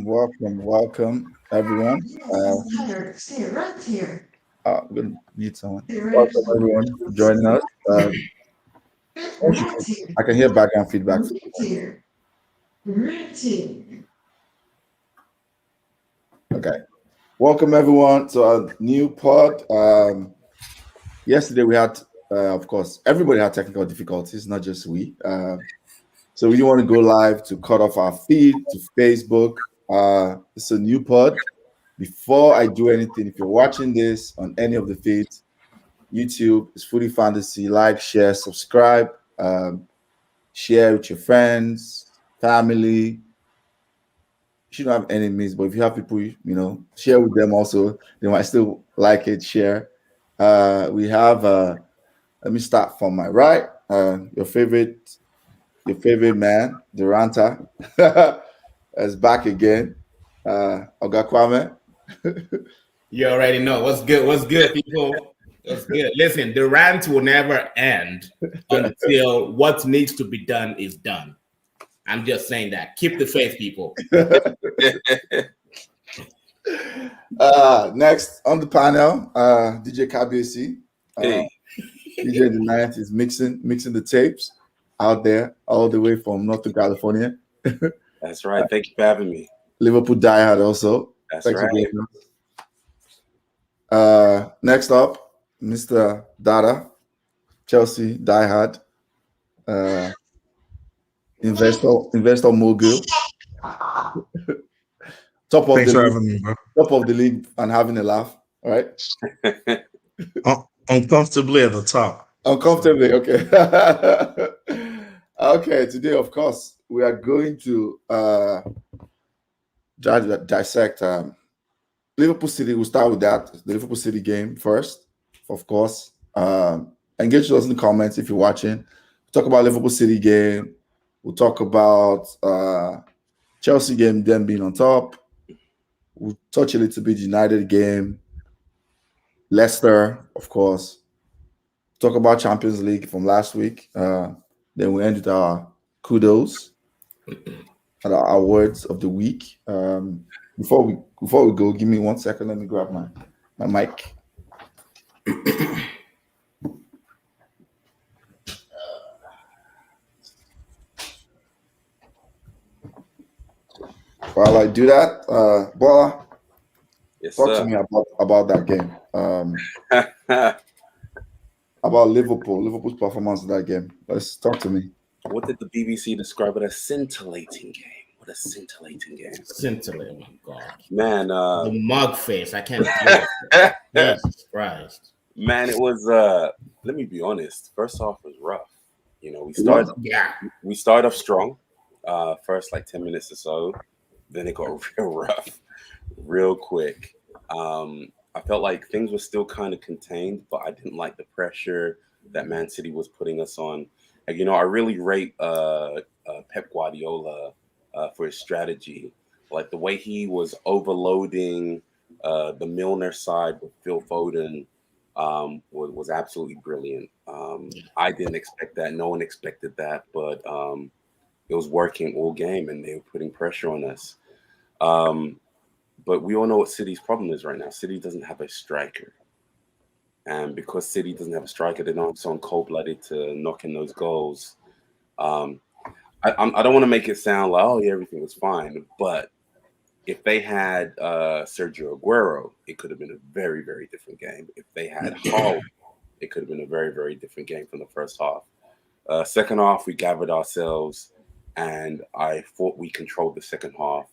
welcome, everyone. Stay right here. I'm going to mute someone. Stay right Welcome, everyone, for joining us. right here. I can hear background feedback. Right here. Right here. Okay. Welcome, everyone, to our new pod. Yesterday, we had, of course, everybody had technical difficulties, not just we. So we didn't want to go live to cut off our feed to Facebook. It's a new pod. Before I do anything, if you're watching this on any of the feeds, YouTube is Footy Fantasy. Like, share, subscribe, share with your friends, family. You shouldn't have enemies, but if you have people, share with them also. They might still like it, share. We have, let me start from my right. Your favorite man, Duranta, is back again. Oga Kwame. You already know what's good. What's good, people? What's good? Listen, the rant will never end until what needs to be done is done. I'm just saying that. Keep the faith, people. Next on the panel, DJ KBC. Hey. DJ the Ninth is mixing the tapes out there, all the way from Northern California. That's right. Thank you for having me. Liverpool diehard also. That's Thanks for right. being here. Next up, Mr. Dada, Chelsea diehard, investor mogul, top of Thanks the for league, having me, bro. top of the league, and having a laugh. All right, Uncomfortably at the top. uncomfortably. Okay. Okay. Today, of course, we are going to dissect Liverpool City. We'll start with that. The Liverpool City game first, of course. Engage us in the comments if you're watching. We'll talk about Liverpool City game. We'll talk about Chelsea game, them being on top. We'll touch a little bit United game. Leicester, of course. Talk about Champions League from last week. Then we end with our kudos and our words of the week. Before we go, give me 1 second. Let me grab my mic. While I do that, Bola, Yes, talk sir. to me about that game. About Liverpool's performance in that game. Let's talk to me. What did the BBC describe it as? Scintillating game. What a scintillating game. Scintillating, oh my God. Man, The mug face. I can't do it. Jesus Christ. man, it was let me be honest. First off was rough. We started off strong. First like 10 minutes or so. Then it got real rough, real quick. I felt like things were still kind of contained, but I didn't like the pressure that Man City was putting us on. Like, I really rate Pep Guardiola for his strategy. Like the way he was overloading the Milner side with Phil Foden was absolutely brilliant. I didn't expect that. No one expected that, but it was working all game, and they were putting pressure on us. But we all know what City's problem is right now. City doesn't have a striker. And because City doesn't have a striker, they're not so cold-blooded to knock in those goals. I don't want to make it sound like, oh, yeah, everything was fine. But if they had Sergio Aguero, it could have been a very, very different game. If they had Hull, it could have been a very, very different game from the first half. Second half, we gathered ourselves, and I thought we controlled the second half.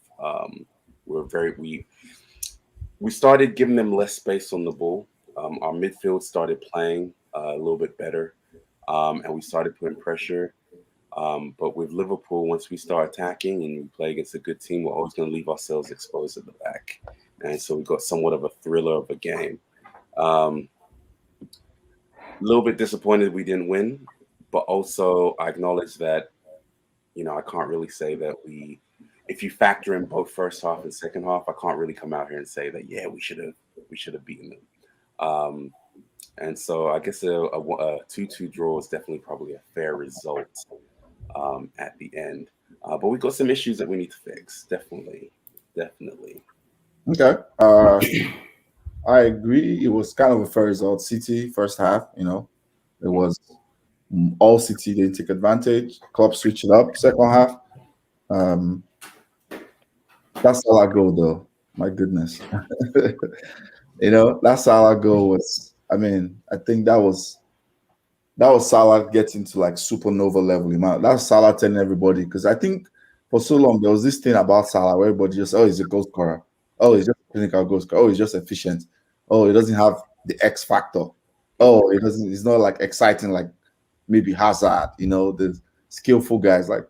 We started giving them less space on the ball. Our midfield started playing a little bit better, and we started putting pressure. But with Liverpool, once we start attacking and we play against a good team, we're always going to leave ourselves exposed at the back. And so we got somewhat of a thriller of a game. A little bit disappointed we didn't win, but also I acknowledge that, I can't really say that if you factor in both first half and second half, I can't really come out here and say that, yeah, we should have beaten them. And so I guess a 2-2 draw is definitely probably a fair result at the end. But we've got some issues that we need to fix. Definitely. Okay. I agree. It was kind of a fair result. City first half, it was all City didn't take advantage. Klopp switched it up. Second half, um, that's all I go though. My goodness, that Salah goal was. I mean, I think that was Salah getting to like supernova level. That's Salah telling everybody, because I think for so long there was this thing about Salah where everybody just, oh, he's a goal scorer. Oh, he's just a clinical goal scorer. Oh, he's just efficient. Oh, he doesn't have the X factor. Oh, he doesn't. He's not like exciting like maybe Hazard. The skillful guys. Like,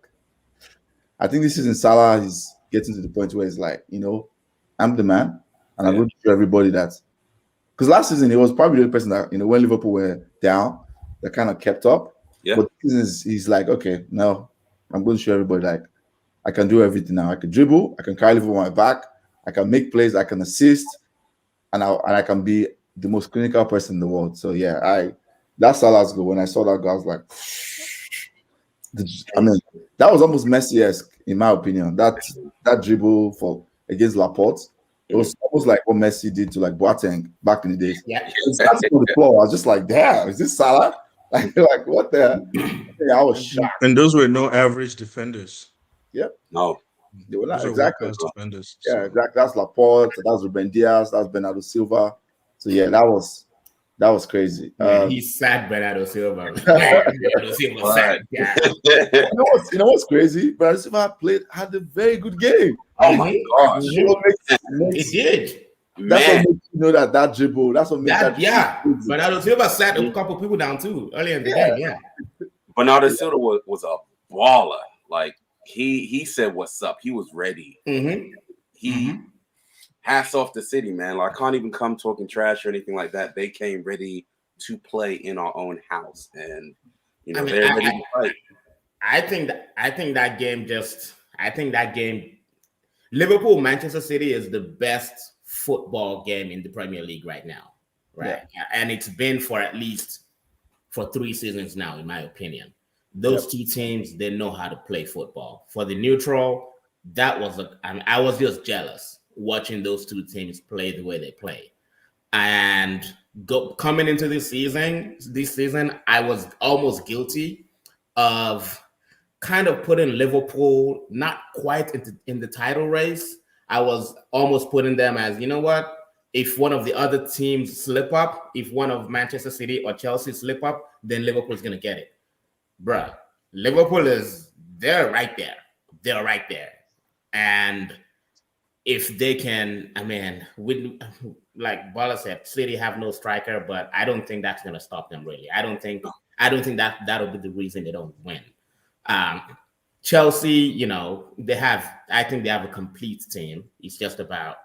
I think this season Salah is getting to the point where it's like, I'm the man, and I'm going to show everybody that. Because last season he was probably the person that when Liverpool were down, that kind of kept up. Yeah. But this season he's like, okay, now I'm going to show everybody like I can do everything now. I can dribble, I can carry Liverpool on my back, I can make plays, I can assist, and I can be the most clinical person in the world. So yeah, that's Salah's goal. When I saw that goal, I was like, I mean, that was almost Messi-esque in my opinion. That dribble against Laporte. It was almost like what Messi did to like Boateng back in the days. Yeah. That's on the floor. I was just like, damn, is this Salah? Like what the? Yeah, I was shocked. And those were no average defenders. Yep. No. They were not Those are exactly. world-class defenders. Yeah, So, exactly. That's Laporte. That's Ruben Diaz. That's Bernardo Silva. So yeah, that was crazy. Man, he sat Bernardo Silva. Bernardo Silva sat. Yeah. You know what's crazy? Bernardo Silva had a very good game. Oh my gosh. It did. That's what makes you know that dribble. That's what makes that. Yeah. Bernardo Silva sat a couple people down too earlier in the game. Yeah. Bernardo Silva was a baller. Like he said what's up. He was ready. He hats off the City, man. Like, I can't even come talking trash or anything like that. They came ready to play in our own house, and they're ready to fight. I think that game Liverpool Manchester City is the best football game in the Premier League right now, right? Yeah. And it's been for 3 seasons now, in my opinion. Those two teams, they know how to play football. For the neutral, I was just jealous watching those two teams play the way they play. And coming into this season, I was almost guilty of kind of putting Liverpool not quite in the title race. I was almost putting them as, you know what? If one of the other teams slip up, if one of Manchester City or Chelsea slip up, then Liverpool's going to get it. Bruh, Liverpool they're right there. They're right there. And if they can, like Bala said, City have no striker, but I don't think that's going to stop them really. I don't think that'll be the reason they don't win. Chelsea, I think they have a complete team. It's just about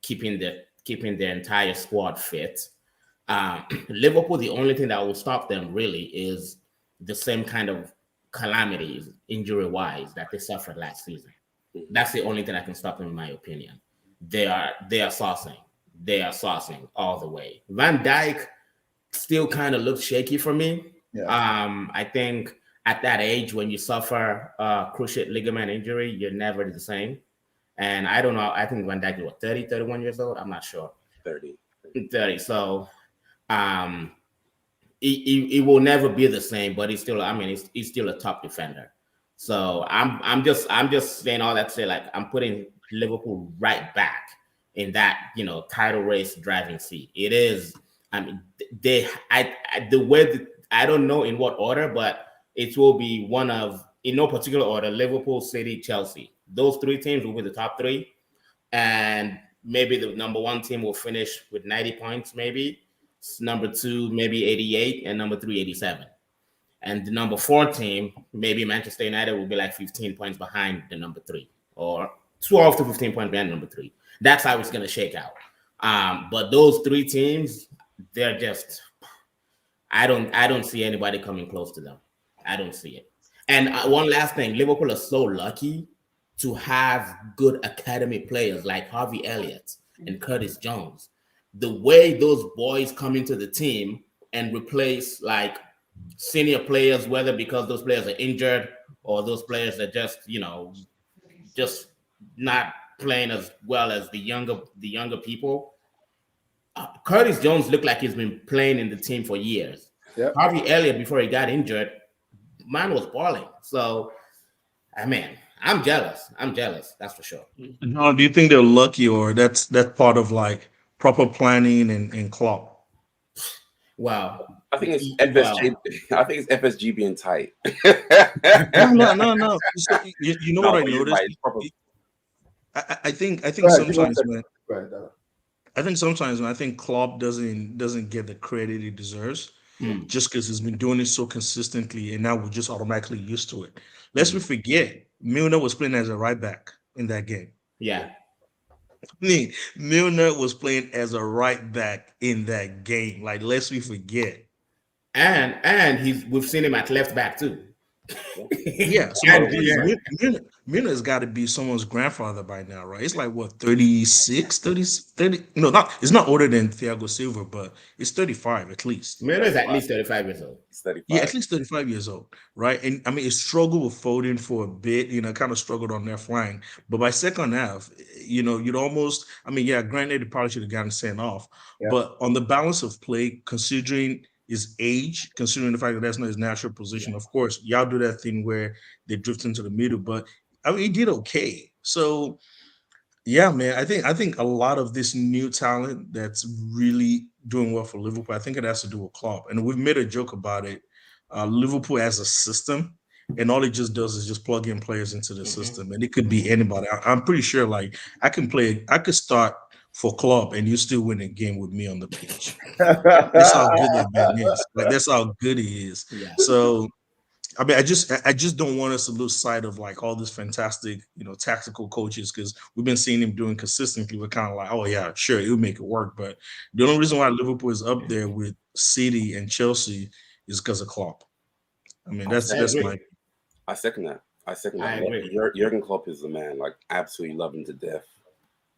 keeping their entire squad fit. Liverpool, the only thing that will stop them really is the same kind of calamities, injury-wise, that they suffered last season. That's the only thing that can stop them, in my opinion. They are saucing. They are saucing all the way. Van Dijk still kind of looks shaky for me. Yeah. I think at that age, when you suffer a cruciate ligament injury, you're never the same. And I don't know. I think Van Dijk is 30, 31 years old. I'm not sure. 30. So he will never be the same, but he's still a top defender. So I'm just saying all that to say, like, I'm putting Liverpool right back in that, title race driving seat. It is, the way that, I don't know in what order, but it will be one of, in no particular order, Liverpool, City, Chelsea. Those 3 teams will be the top 3. And maybe the number 1 team will finish with 90 points, maybe. Number 2, maybe 88, and number 3, 87. And the number 4 team, maybe Manchester United, will be like 15 points behind the number 3, or 12 to 15 points behind number 3. That's how it's going to shake out. But those 3 teams, they're just, I don't see anybody coming close to them. I don't see it. And one last thing, Liverpool is so lucky to have good academy players like Harvey Elliott and Curtis Jones. The way those boys come into the team and replace like senior players, whether because those players are injured or those players are just, just not playing as well as the younger people. Curtis Jones looked like he's been playing in the team for years. Yep. Harvey Elliott, before he got injured, man was balling. So, I mean, I'm jealous. That's for sure. No, do you think they're lucky, or that's part of like proper planning and Klopp? Wow. I think it's FSG. I think it's FSG being tight. No. So, you know what I noticed? Right. I think sometimes, man. I think sometimes when I think Klopp doesn't get the credit he deserves, just because he's been doing it so consistently, and now we're just automatically used to it. Lest we forget, Milner was playing as a right back in that game. Yeah. Milner was playing as a right back in that game. Like, lest we forget. And we've seen him at left back too. Yeah, so Milner's got to be someone's grandfather by now, right? It's like what, 36, 30? No, it's not older than Thiago Silva, but it's 35 at least. Milner's at least 35 years old. He's 35. Yeah, at least 35 years old, right? And I mean, it struggled with Foden for a bit, kind of struggled on their flank. But by second half, you'd almost, granted, they probably should have gotten sent off. Yeah. But on the balance of play, considering his age, considering the fact that that's not his natural position, of course, y'all do that thing where they drift into the middle, but I mean, he did okay. So, yeah, man, I think a lot of this new talent that's really doing well for Liverpool, I think it has to do with Klopp. And we've made a joke about it. Liverpool has a system, and all it just does is just plug in players into the system, and it could be anybody. I'm pretty sure, like, I could start for Klopp, and you still win a game with me on the pitch. That's how good that man is. Like, that's how good he is. Yeah. So, I mean, I just don't want us to lose sight of like all this fantastic, tactical coaches, because we've been seeing him doing consistently. We're kind of like, oh yeah, sure, he'll make it work. But the only reason why Liverpool is up there with City and Chelsea is because of Klopp. I mean, that's my. I second that. Jurgen Klopp is the man. Like, absolutely love him to death.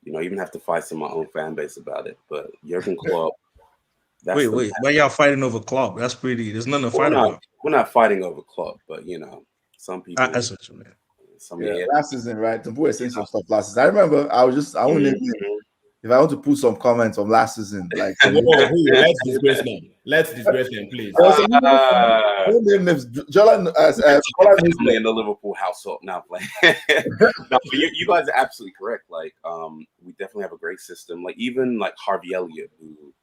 Even have to fight some of my own fan base about it. But Jurgen Klopp. Wait. Why y'all fighting over Klopp? That's pretty. There's nothing to fight about. We're not fighting over Klopp, but some people. That's what you mean. Last season, right? The boy saying some stuff last season. I remember. If I want to put some comments on last season, like let's disgrace them, please. Jolan in the Liverpool household now playing. No, you guys are absolutely correct. Like, we definitely have a great system. Like, even like Harvey Elliott, who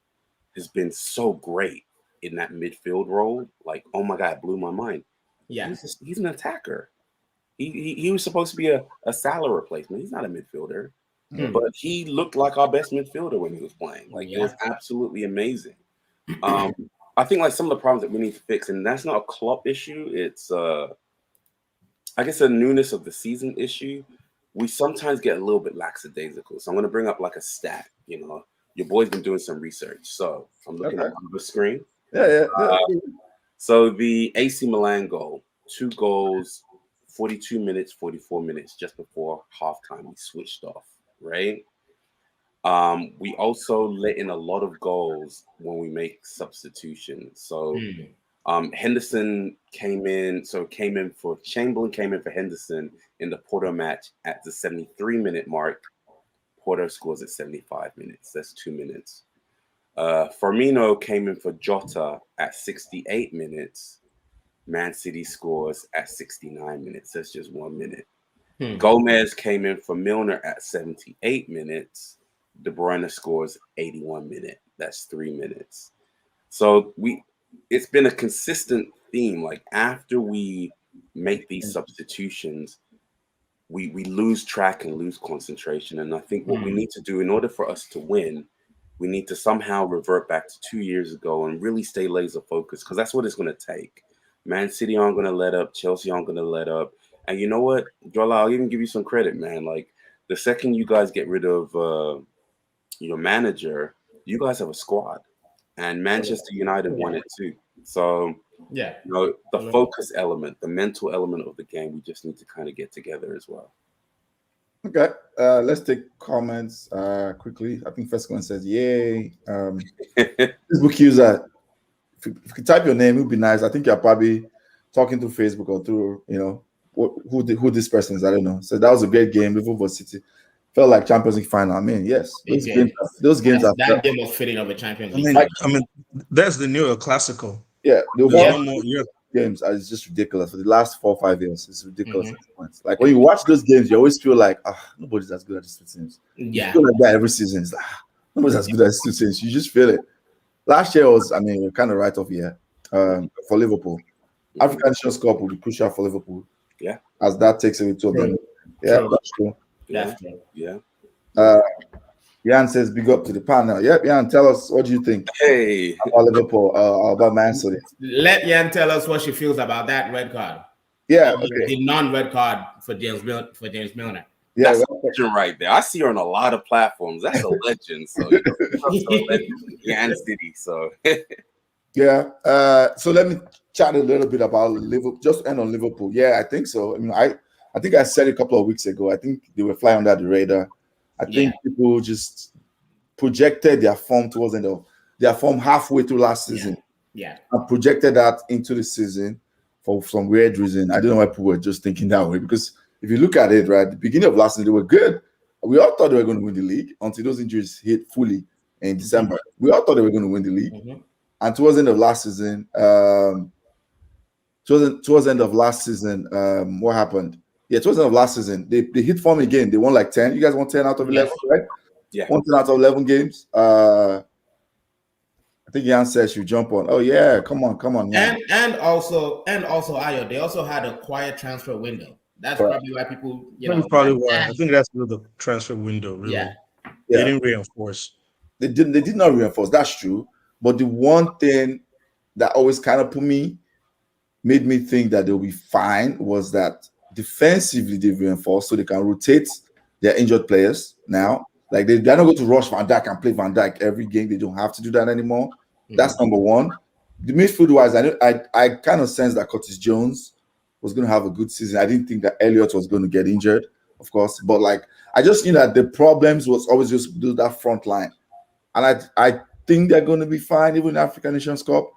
has been so great in that midfield role. Like, oh my God, it blew my mind. Yeah, he's an attacker. He was supposed to be a Salah replacement. He's not a midfielder. But he looked like our best midfielder when he was playing. Like, it was absolutely amazing. I think like some of the problems that we need to fix, and that's not a Klopp issue. It's I guess a newness of the season issue. We sometimes get a little bit lackadaisical. So I'm going to bring up like a stat. Your boy's been doing some research, so I'm looking at the screen. Yeah. So the AC Milan goal, 2 goals, 42 minutes, 44 minutes, just before halftime, we switched off. Right. We also let in a lot of goals when we make substitutions. So Henderson came in for Chamberlain, came in for Henderson in the Porto match at the 73-minute mark. Porto scores at 75 minutes. That's 2 minutes. Firmino came in for Jota at 68 minutes. Man City scores at 69 minutes. That's just 1 minute. Gomez came in for Milner at 78 minutes. De Bruyne scores 81 minutes. That's 3 minutes. So it's been a consistent theme. Like, after we make these substitutions, we lose track and lose concentration. And I think what we need to do in order for us to win, we need to somehow revert back to 2 years ago and really stay laser focused, because that's what it's going to take. Man City aren't going to let up. Chelsea aren't going to let up. And you know what, Jola, I'll even give you some credit, man. Like, the second you guys get rid of your manager, you guys have a squad. And Manchester United won it too. So, yeah, the focus element, the mental element of the game, we just need to kind of get together as well. Okay, let's take comments quickly. I think first one says, yay. This book user, if you could type your name, it would be nice. I think you're probably talking through Facebook or through, who this person is. I don't know. So that was a great game, Liverpool City. felt like Champions League final. I mean, yes, those games are that game was fitting of a Champions League. I mean, that's the new Classical. Yeah, the games are just ridiculous for the last 4 or 5 years. It's ridiculous at points. Like when you watch those games, you always feel like nobody's as good as these two teams. Yeah, you feel like that every season. It's like nobody's as good as these two teams. You just feel it. Last year was, I mean, kind of right off here for Liverpool. African Nations Cup will be crucial for Liverpool. Yeah, as that takes away 2 of them. Yeah, that's true. Yeah. Jan says, "Big up to the panel." Yep, Jan, tell us what do you think? Hey, about Liverpool, about Man City. Let Jan tell us what she feels about that red card. Yeah, the non-red card for James Milner. Yeah, that's a legend right there. I see her on a lot of platforms. That's a legend. So Jan City. So yeah. So let me chat a little bit about Liverpool. Just end on Liverpool. Yeah, I think so. I mean, I think I said a couple of weeks ago. I think they were flying under the radar. I think people just projected their form towards the end of their form halfway through last season. Yeah. And projected that into the season for some weird reason. I don't know why people were just thinking that way, because if you look at it, right, the beginning of last season, they were good. We all thought they were going to win the league until those injuries hit fully in December. We all thought they were going to win the league. And towards the end of last season, what happened? Yeah, towards the end of last season, they hit form again. They won like 10. You guys won 10 out of 11, right? Yeah. 1 10 out of 11 games. I think Jan says you jump on. Oh yeah, come on. Yeah. And also, Ayo, they also had a quiet transfer window. That's probably why people, probably why. I think that's the transfer window. Really. Yeah. They didn't reinforce. They did not reinforce. That's true. But the one thing that always kind of made me think that they'll be fine was that defensively they've reinforced so they can rotate their injured players now. Like they're not going to rush Van Dijk and play Van Dijk every game. They don't have to do that anymore. That's number one. The midfield wise, I kind of sense that Curtis Jones was going to have a good season. I didn't think that Elliott was going to get injured, of course. But like I just knew that the problems was always just do that front line. And I think they're going to be fine, even in African Nations Cup,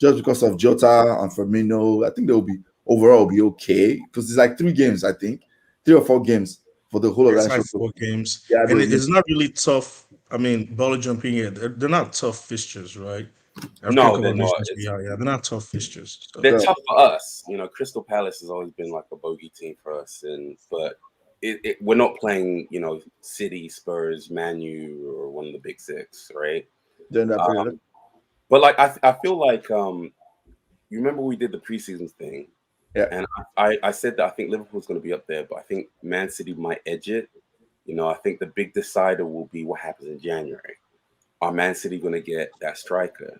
just because of Jota and Firmino. I think they'll be overall be okay, because it's like 3 games, I think, 3 or 4 games for the whole of that. Like 4 games. Yeah, and it's not really tough. I mean, ball jumping here, they're not tough fixtures, right? No, they're not. They're not tough fixtures. So. They're tough for us. Crystal Palace has always been like a bogey team for us, but we're not playing, City, Spurs, Man U, or one of the big 6, right? But like I feel like you remember we did the preseason thing, and I said that I think Liverpool's going to be up there, but I think Man City might edge it. I think the big decider will be what happens in January. Are Man City going to get that striker?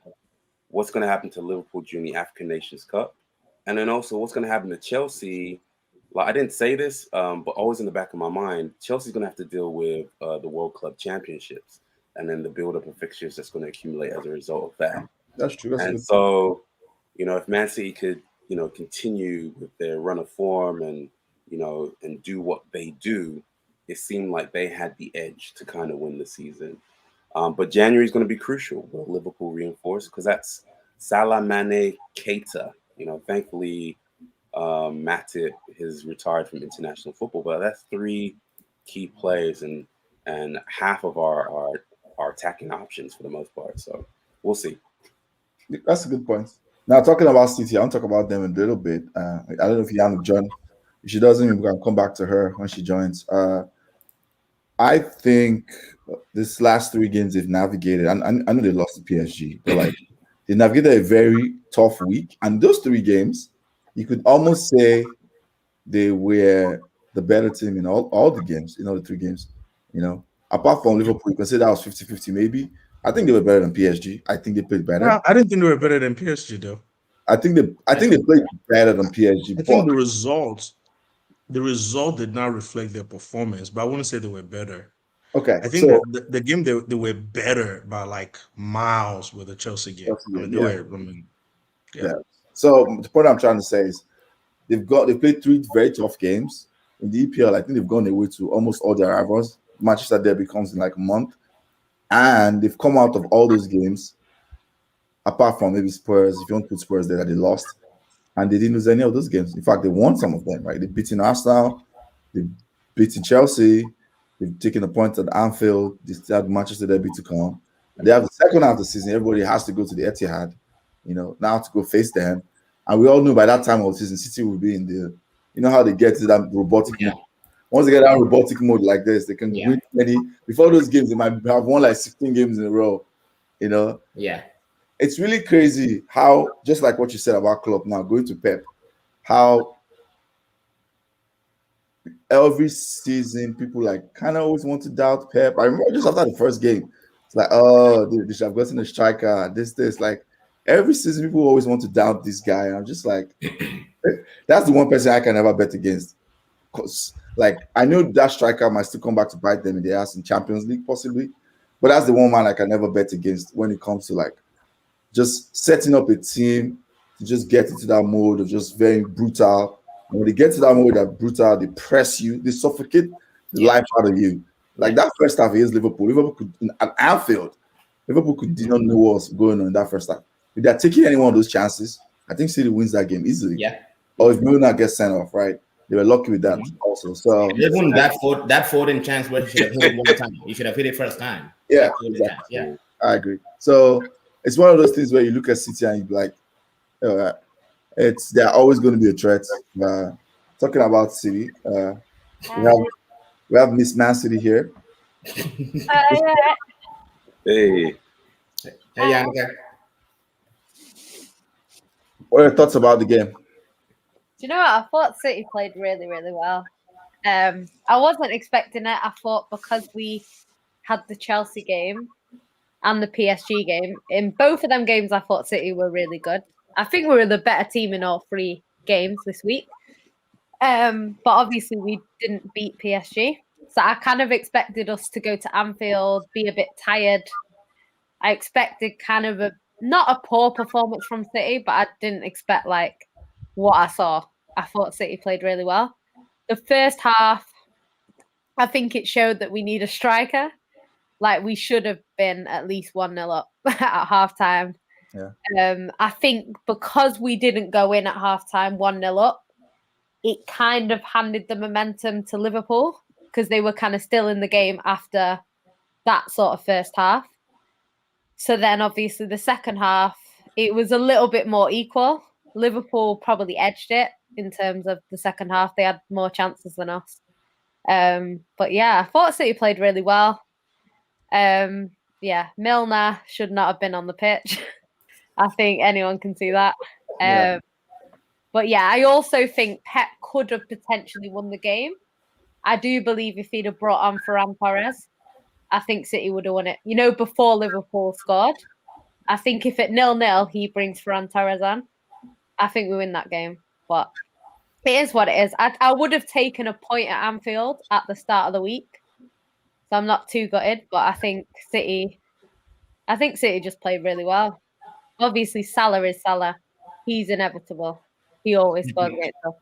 What's going to happen to Liverpool during the African Nations Cup? And then also what's going to happen to Chelsea? Like I didn't say this, but always in the back of my mind, Chelsea's going to have to deal with the World Club Championships and then the build-up of fixtures that's going to accumulate as a result of that. That's true. And so, if Man City could, continue with their run of form and, and do what they do, it seemed like they had the edge to kind of win the season. But January is going to be crucial. Will Liverpool reinforce? Because that's Salah, Mane, Keita. Thankfully, Matip has retired from international football, but that's 3 key players and half of our attacking options for the most part. So we'll see. That's a good point. Now, talking about City, I want to talk about them a little bit. I don't know if Jan will join. If she doesn't, we can come back to her when she joins. I think this last 3 games they've navigated, and I know they lost to PSG, but like they navigated a very tough week. And those 3 games, you could almost say they were the better team in all the games, the 3 games. Apart from Liverpool, you can say that was 50-50 maybe. I think they were better than PSG. I think they played better. No, I didn't think they were better than PSG though. I think they played better than PSG. I think the result did not reflect their performance, but I wouldn't say they were better. Okay. I think the game they were better by like miles with the Chelsea game. So the point I'm trying to say is they played 3 very tough games. In the EPL, I think they've gone away to almost all their rivals. Manchester Derby comes in like a month. And they've come out of all those games, apart from maybe Spurs, if you want to put Spurs there, that they lost. And they didn't lose any of those games. In fact, they won some of them, right? They beat Arsenal, they beat Chelsea, They've taken a point at Anfield. They still have Manchester Derby to come. And they have the second half of the season. Everybody has to go to the Etihad, now to go face them. And we all knew by that time of the season, City will be in the, how they get to that robotic mode. Once they get that robotic mode like this, they can win many. Before those games, they might have won like 16 games in a row. Yeah. It's really crazy how, just like what you said about Klopp now, going to Pep, how every season people kind of always want to doubt Pep. I remember just after the first game, it's like, oh, they should have gotten a striker. This. Like every season, people always want to doubt this guy. And I'm just like, that's the one person I can never bet against. Because I know that striker might still come back to bite them in the ass in Champions League, possibly. But that's the one man I can never bet against when it comes to just setting up a team to just get into that mode of just very brutal. And when they get to that mode that brutal, they press you, they suffocate the life out of you. Like that first half against Liverpool. Liverpool could, at Anfield, Liverpool did not know what was going on in that first half. If they're taking any one of those chances, I think City wins that game easily. Yeah. Or if Milner gets sent off, right? They were lucky with that also. So even that Foden chance where he should have hit it one time. You should have hit it first time. Yeah, exactly. Yeah, I agree. So it's one of those things where you look at City and you be like, they're always going to be a threat. Talking about City, we have Miss Man City here. Hey, Yannicka. What are your thoughts about the game? Do you know what? I thought City played really, really well. I wasn't expecting it. I thought because we had the Chelsea game and the PSG game, in both of them games, I thought City were really good. I think we were the better team in all three games this week. But obviously we didn't beat PSG. So I kind of expected us to go to Anfield, be a bit tired. I expected kind of not a poor performance from City, but I didn't expect what I saw. I thought City played really well. The first half, I think it showed that we need a striker. We should have been at least 1-0 up at halftime. Yeah. I think because we didn't go in at halftime 1-0 up, it kind of handed the momentum to Liverpool because they were kind of still in the game after that sort of first half. So then obviously the second half, it was a little bit more equal. Liverpool probably edged it in terms of the second half. They had more chances than us. But yeah, I thought City played really well. Milner should not have been on the pitch. I think anyone can see that. But yeah, I also think Pep could have potentially won the game. I do believe if he'd have brought on Ferran Torres, I think City would have won it. Before Liverpool scored, I think if at 0-0 he brings Ferran Torres on, I think we win that game. But it is what it is. I would have taken a point at Anfield at the start of the week. So I'm not too gutted, but I think City just played really well. Obviously, Salah is Salah. He's inevitable. He always scores great stuff.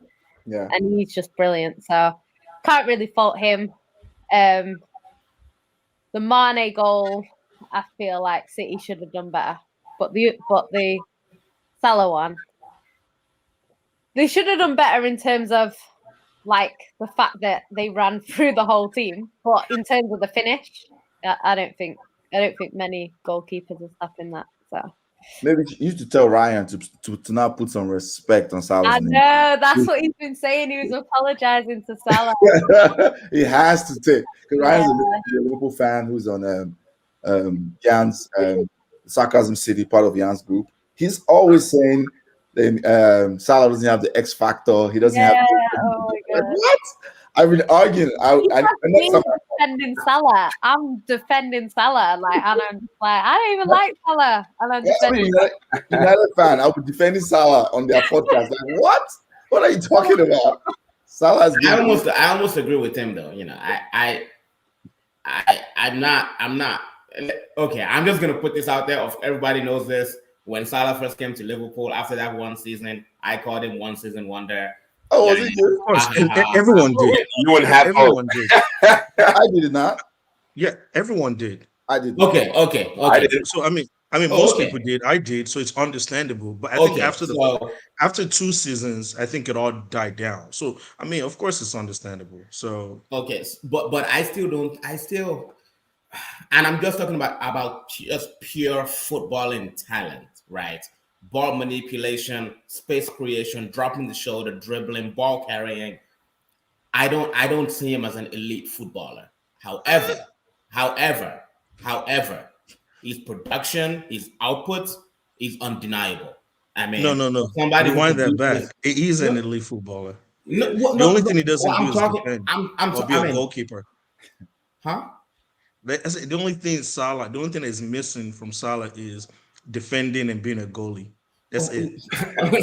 Yeah. And he's just brilliant. So can't really fault him. The Mane goal, I feel like City should have done better. But the Salah one, they should have done better in terms of the fact that they ran through the whole team. But in terms of the finish, I don't think many goalkeepers are stopping that. So maybe you used to tell Ryan to now put some respect on Salah's name. I know, that's what he's been saying. He was apologizing to Salah. He has to take, because Ryan's a Liverpool fan who's on Jan's Sarcasm City, part of Jan's group. He's always saying that Salah doesn't have the X factor. He doesn't have. Oh my God. What? I've been arguing. I'm defending Salah. I'm defending Salah. And I'm just I don't even like Salah. And I'm defending United fan. I'll be defending Salah on their podcast. What? What are you talking about? Salah's good. I almost agree with him though. I'm not okay. I'm just gonna put this out there. Everybody knows this. When Salah first came to Liverpool after that one season, I called him one season wonder. Oh, was it good? Of course, everyone did. You wouldn't have everyone did. I did not. Yeah, everyone did. I did. Okay. I did. So I mean, I mean, most people did. I did, so it's understandable. But I think after 2 seasons, I think it all died down. So I mean, of course, it's understandable. So but I still don't. And I'm just talking about just pure footballing talent, right? Ball manipulation, space creation, dropping the shoulder, dribbling, ball carrying. I don't see him as an elite footballer. However, his production, his output is undeniable. I mean, no. Somebody rewind that back. He's an elite footballer. The only thing he doesn't do is defend or be a goalkeeper. Huh? The only thing that is missing from Salah is defending and being a goalie. That's it. And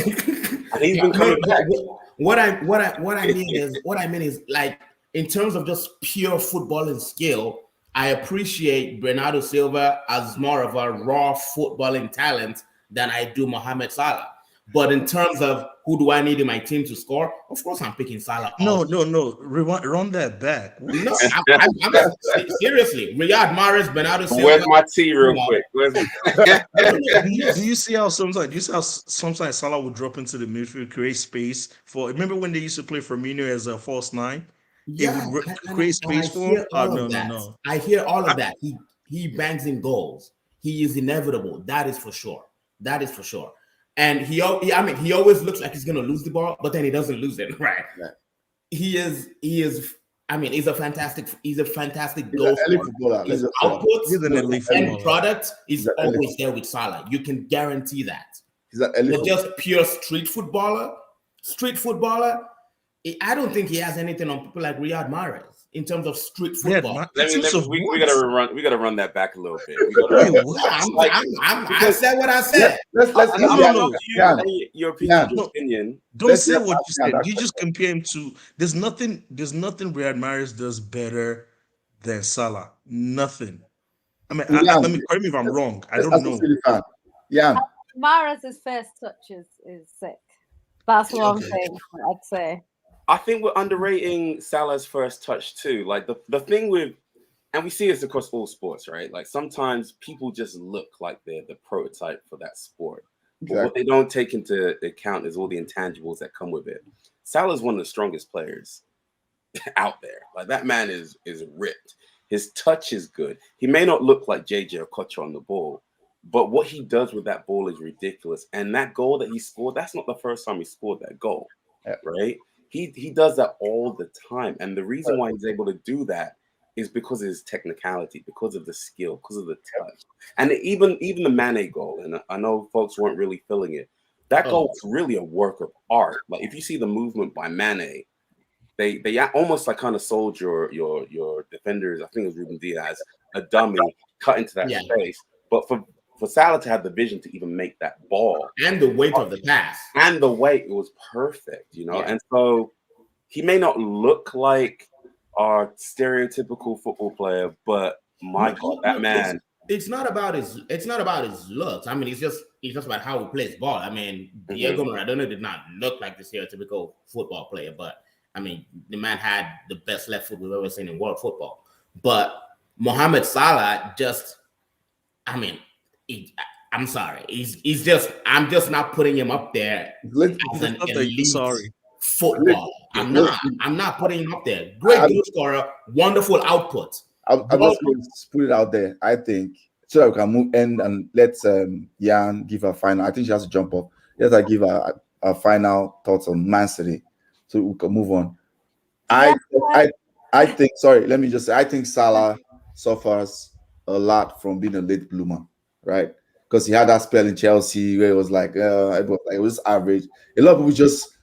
he's been coming back. What I mean is like in terms of just pure footballing skill, I appreciate Bernardo Silva as more of a raw footballing talent than I do Mohamed Salah. But in terms of who do I need in my team to score, of course I'm picking Salah. No. Run that back. No, I'm seriously. Riyad Mahrez, Bernardo Silva. Where's my tea, real quick? Do you see how sometimes Salah would drop into the midfield, create space for? Remember when they used to play Firmino as a false 9? Yeah, it would create space for him. No. I hear all of that. He bangs in goals. He is inevitable. That is for sure. And he always looks like he's gonna lose the ball, but then he doesn't lose it, right? Yeah. He's a fantastic goal scorer. His output, his end product is always there with Salah. You can guarantee that. But just pure street footballer, I don't think he has anything on people like Riyad Mahrez in terms of street football. We gotta run that back a little bit. I said what I said. Your opinion. Don't say what you said. You just compare him to. There's nothing Riyad Mahrez does better than Salah. Nothing. I mean, let me correct me if I'm wrong. I don't know. Yeah. Mahrez's first touch is sick. That's one thing I'd say. I think we're underrating Salah's first touch too. Like the thing with, and we see this across all sports, right? Like sometimes people just look like they're the prototype for that sport. Exactly. But what they don't take into account is all the intangibles that come with it. Salah's one of the strongest players out there. Like that man is ripped. His touch is good. He may not look like JJ Okocha on the ball, but what he does with that ball is ridiculous. And that goal that he scored, that's not the first time he scored that goal, right? He does that all the time. And the reason why he's able to do that is because of his technicality, because of the skill, because of the touch. And even the Mane goal, and I know folks weren't really feeling it, that goal was really a work of art. Like if you see the movement by Mane, they almost like kind of sold your defenders, I think it was Ruben Diaz, a dummy, cut into that space. But for Salah to have the vision to even make that ball and the weight of the pass and the weight, it was perfect, And so he may not look like our stereotypical football player, but my God, that man. It's not about his looks. I mean, it's just about how he plays ball. I mean, Diego Maradona did not look like the stereotypical football player, but I mean, the man had the best left foot we've ever seen in world football. But Mohamed Salah I'm sorry. I'm just not putting him up there as an elite football. I'm not putting him up there. Great goal scorer, wonderful output. I'm just going to put it out there. I think so that we can move in and let Yan give her final. I think she has to jump up. Let her give her final thoughts on Man City, so we can move on. I think. Sorry, let me just say. I think Salah suffers a lot from being a late bloomer. Right, because he had that spell in Chelsea where it was like it was average. A lot of people just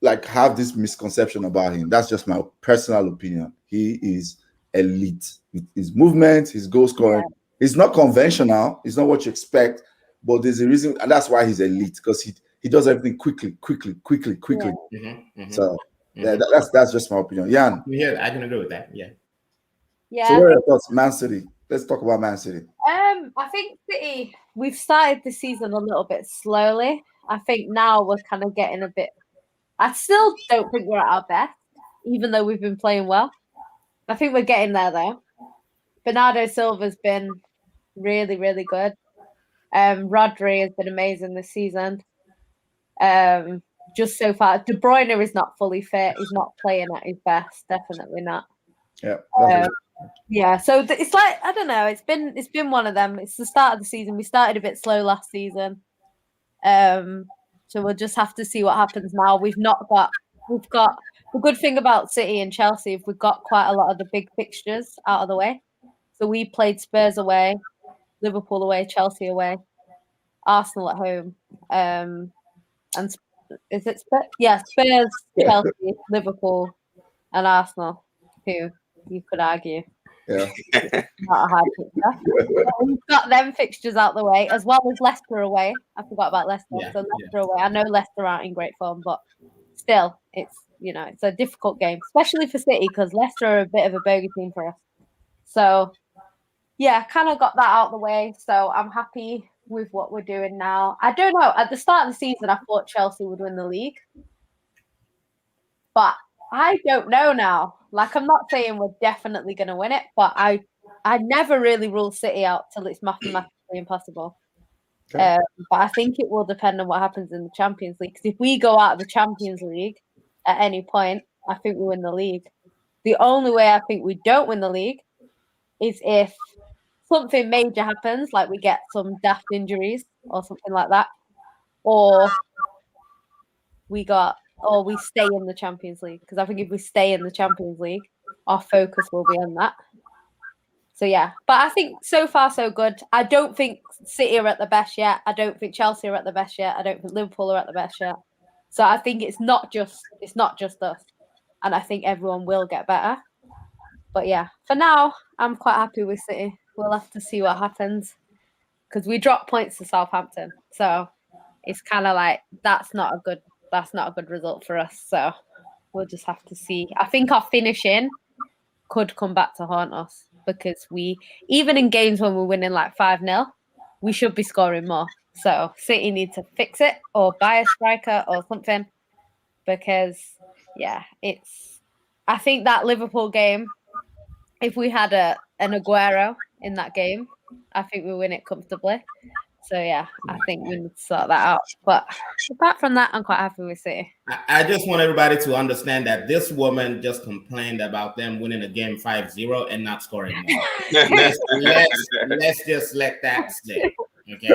like have this misconception about him. That's just my personal opinion. He is elite with his movement, his goal scoring. It's not conventional. It's not what you expect, but there's a reason, and that's why he's elite, because he does everything quickly. Yeah. So that's just my opinion. Jan. Yeah, I can agree with that. Yeah. So what are your thoughts, Man City? Let's talk about Man City. I think City, we've started the season a little bit slowly. I think now we're kind of getting a bit. I still don't think we're at our best, even though we've been playing well. I think we're getting there though. Bernardo Silva's been really, really good. Rodri has been amazing this season. Just so far, De Bruyne is not fully fit. He's not playing at his best. Definitely not. Yeah. Yeah. So it's like, I don't know. It's been one of them. It's the start of the season. We started a bit slow last season. So we'll just have to see what happens now. We've got the good thing about City and Chelsea. We've got quite a lot of the big fixtures out of the way. So we played Spurs away, Liverpool away, Chelsea away, Arsenal at home, and is it Spurs? Yeah, Spurs, Chelsea, Liverpool, and Arsenal. Who you could argue, Yeah, not a hard fixture. We've got them fixtures out the way, as well as Leicester away. I forgot about Leicester. So Leicester away. I know Leicester aren't in great form, but still, it's it's a difficult game, especially for City because Leicester are a bit of a bogey team for us. So yeah, kind of got that out of the way. So I'm happy with what we're doing now. I don't know. At the start of the season, I thought Chelsea would win the league, but I don't know now. Like, I'm not saying we're definitely going to win it, but I never really rule City out till it's mathematically impossible. Okay. But I think it will depend on what happens in the Champions League. Because if we go out of the Champions League at any point, I think we win the league. The only way I think we don't win the league is if something major happens, like we get some daft injuries or something like that, or we stay in the Champions League. Because I think if we stay in the Champions League, our focus will be on that. So yeah, but I think so far so good. I don't think City are at the best yet. I don't think Chelsea are at the best yet. I don't think Liverpool are at the best yet. So I think it's not just us, and I think everyone will get better. But yeah, for now, I'm quite happy with City. We'll have to see what happens because we dropped points to Southampton, so it's kind of like that's not a good result for us. So we'll just have to see. I think our finishing could come back to haunt us because even in games when we're winning like 5-0, we should be scoring more. So City need to fix it or buy a striker or something because I think that Liverpool game, if we had an Aguero in that game, I think we win it comfortably. So yeah, I think we need to sort that out. But apart from that, I'm quite happy with City. I just want everybody to understand that this woman just complained about them winning a game 5-0 and not scoring more. let's just let that slip. Okay.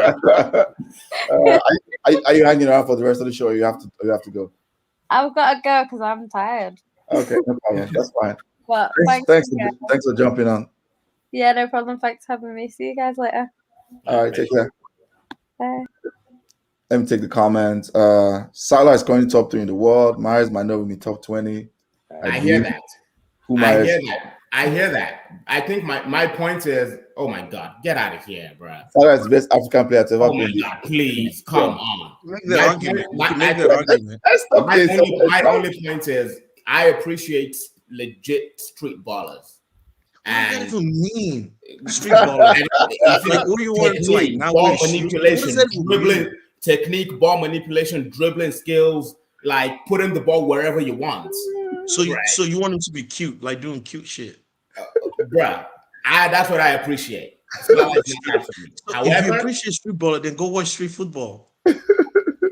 Are you hanging around for the rest of the show? Or you have to go. I've got to go because I'm tired. Okay, no problem. That's fine. But thanks for jumping on. Yeah, no problem. Thanks for having me. See you guys later. All right, take care. Bye. Let me take the comments. Salah is currently top 3 in the world. Mahrez might not be top 20. I hear that. I hear that. I think my point is, oh my God, get out of here, bro. Salah is the best African player to ever play. Oh my God, please, come on. Make the argument. My only point is, I appreciate legit street ballers. And what does that even mean? Street ballers. Like, what do you want to like now? Ball manipulation, dribbling technique, ball manipulation, dribbling skills, like putting the ball wherever you want. So you want him to be cute, like doing cute shit, bruh. That's what I appreciate. However, if you appreciate street baller, then go watch street football.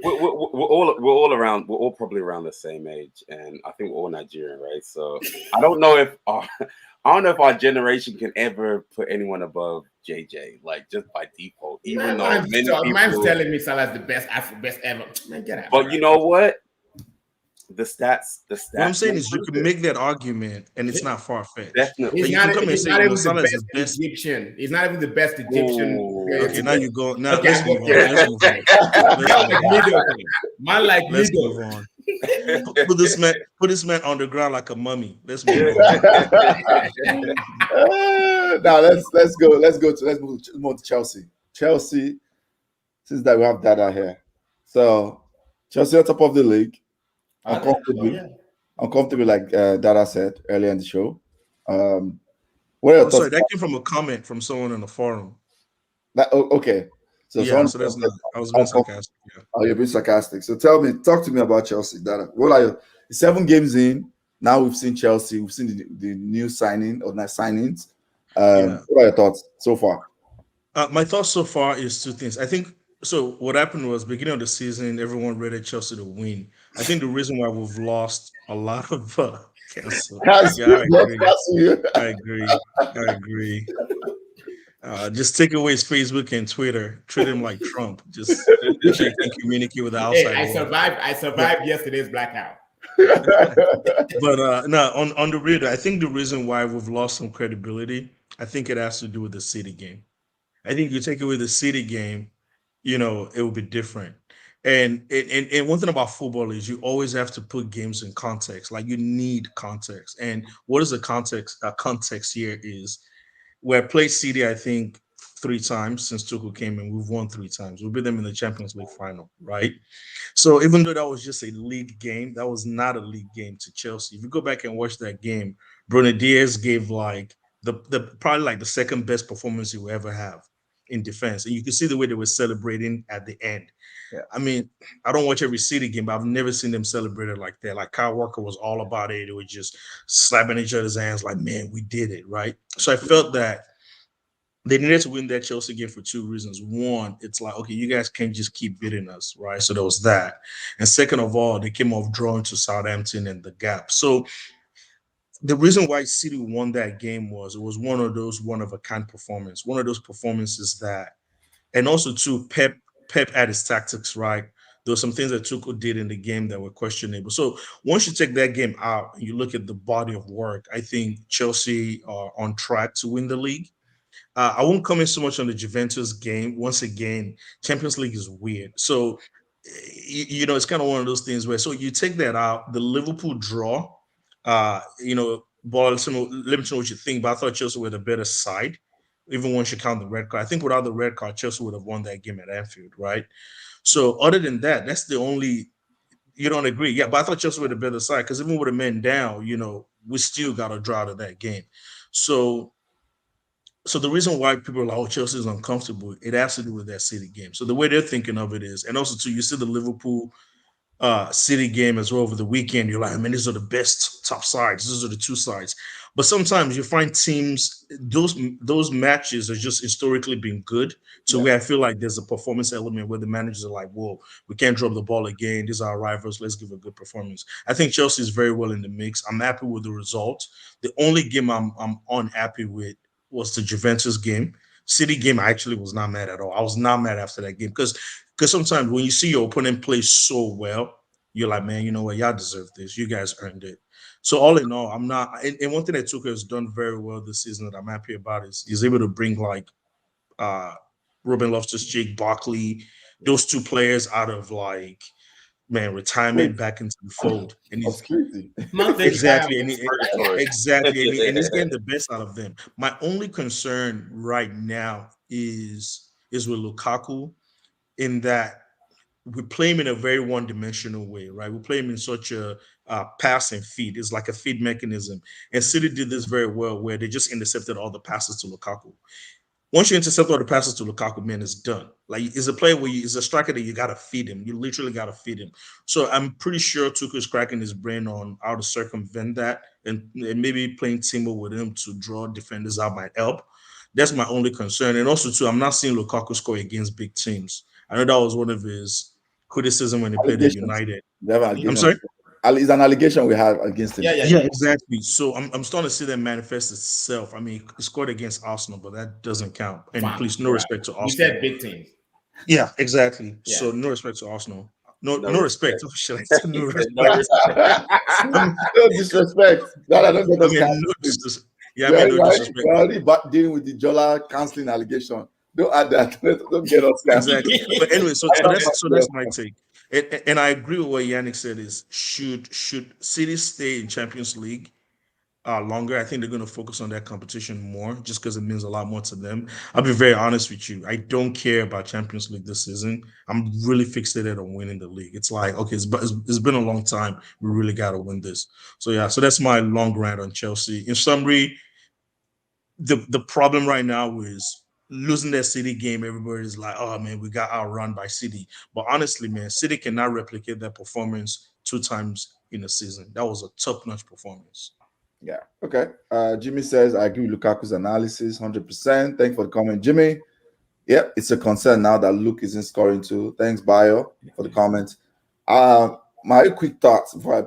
We're all around. We're all probably around the same age, and I think we're all Nigerian, right? So I don't know if our generation can ever put anyone above JJ, like just by default. Even though man's telling me Salah's the best ever. Man, get out. But you know what? The stats. What I'm saying is, you can make that argument, and it's not far fetched. Definitely, he's not even the best Egyptian. He's not even the best Egyptian. Okay, now you go. Now okay, let's move on. Man, like let's move on. Put this man on the ground like a mummy. Let's move on. Now let's move to Chelsea. Chelsea, since that we have data here, so Chelsea on top of the league. Uncomfortably, like Dada said earlier in the show. What are your thoughts? Sorry, that came from a comment from someone in the forum. Okay. So that's not. I was being sarcastic. Yeah. Oh, you're being sarcastic. So talk to me about Chelsea, Dada. What are your 7 games in? Now we've seen Chelsea. We've seen the new signing or not signings. What are your thoughts so far? My thoughts so far is two things. I think so. What happened was beginning of the season, everyone rated Chelsea to win. I think the reason why we've lost a lot of cancel. Cancel, Yeah, I not agree. cancel you. I agree. I agree. Just take away his Facebook and Twitter. Treat him like Trump. Just so you can communicate with the Hey, outside I world. survived. I survived yesterday's blackout. But no, on the real, I think the reason why we've lost some credibility, I think it has to do with the City game. I think you take away the City game, it will be different. And one thing about football is you always have to put games in context. Like you need context. And what is the context? Context here is we have played City, I think, 3 times since Tuchel came in. We've won 3 times. We beat them in the Champions League final, right? So even though that was just a league game, that was not a league game to Chelsea. If you go back and watch that game, Bruno Diaz gave like the probably like the second best performance he will ever have in defense. And you can see the way they were celebrating at the end. Yeah. I mean, I don't watch every City game, but I've never seen them celebrate it like that. Like Kyle Walker was all about it. They were just slapping each other's hands like, man, we did it, right? So I felt that they needed to win that Chelsea game for 2 reasons. One, it's like, okay, you guys can't just keep beating us, right? So there was that. And second of all, they came off drawing to Southampton and the gap. So the reason why City won that game was it was one of those one of a kind performance, one of those performances that, and also too, Pep had his tactics right. There were some things that Tuchel did in the game that were questionable. So once you take that game out and you look at the body of work, I think Chelsea are on track to win the league. I won't comment so much on the Juventus game. Once again, Champions League is weird. So, it's kind of one of those things where, so you take that out, the Liverpool draw, ball, let me know what you think, but I thought Chelsea were the better side, even once you count the red card. I think without the red card, Chelsea would have won that game at Anfield, right? So, other than that, that's the only, you don't agree. Yeah, but I thought Chelsea were the better side because even with the men down, we still got a draw to that game. So the reason why people are like, oh, Chelsea is uncomfortable, it has to do with that City game. So the way they're thinking of it is, and also too, you see the Liverpool City game as well over the weekend. You're like, I mean, these are the best top sides. These are the two sides. But sometimes you find teams, those matches are just historically been good to where I feel like there's a performance element where the managers are like, whoa, we can't drop the ball again. These are our rivals. Let's give a good performance. I think Chelsea is very well in the mix. I'm happy with the result. The only game I'm unhappy with was the Juventus game. City game, I actually was not mad at all. I was not mad after that game because sometimes when you see your opponent play so well, you're like, man, you know what? Y'all deserve this. You guys earned it. So all in all, I'm not. And one thing that Tuchel has done very well this season that I'm happy about is he's able to bring like uh Ruben Loftus-Cheek, Barkley, those two players out of like retirement back into the fold, and he's exactly exactly, and he's getting the best out of them. My only concern right now is with Lukaku, in that we play him in a very one-dimensional way, right? We play him in such a pass and feed. It's like a feed mechanism, and City did this very well, where they just intercepted all the passes to Lukaku. Once you intercept all the passes to Lukaku, man, it's done. Like, it's a player where it's a striker that you got to feed him. You literally got to feed him. So I'm pretty sure Tuchel's cracking his brain on how to circumvent that, and maybe playing Timo with him to draw defenders out might help. That's my only concern. And also, too, I'm not seeing Lukaku score against big teams. I know that was one of his criticism when he played at United. I'm sorry? It's an allegation we have against him. Yeah, exactly. So I'm starting to see that manifest itself. I mean, he scored against Arsenal, but that doesn't count. And please, no respect to Arsenal. You said big teams. Yeah, exactly. Yeah. So no respect to Arsenal. No respect. Oh, shit, I said no respect. No disrespect. No disrespect. Yeah, I mean, no disrespect. We're already dealing with the Jola cancelling allegation. Don't add that. Don't get us exactly. But anyway, so that's my take. And I agree with what Yannick said is should City stay in Champions League longer? I think they're going to focus on that competition more just because it means a lot more to them. I'll be very honest with you. I don't care about Champions League this season. I'm really fixated on winning the league. It's like, okay, it's been a long time. We really got to win this. So, yeah, so that's my long rant on Chelsea. In summary, the problem right now is losing that City game. Everybody's like, oh man, we got outrun by City. But honestly, man, City cannot replicate that performance 2 times in a season. That was a top-notch performance. Yeah. Okay. Jimmy says, I agree with Lukaku's analysis 100%. Thanks for the comment, Jimmy. Yep, it's a concern now that Luke isn't scoring too. Thanks, Bio, for the comment. My quick thoughts before I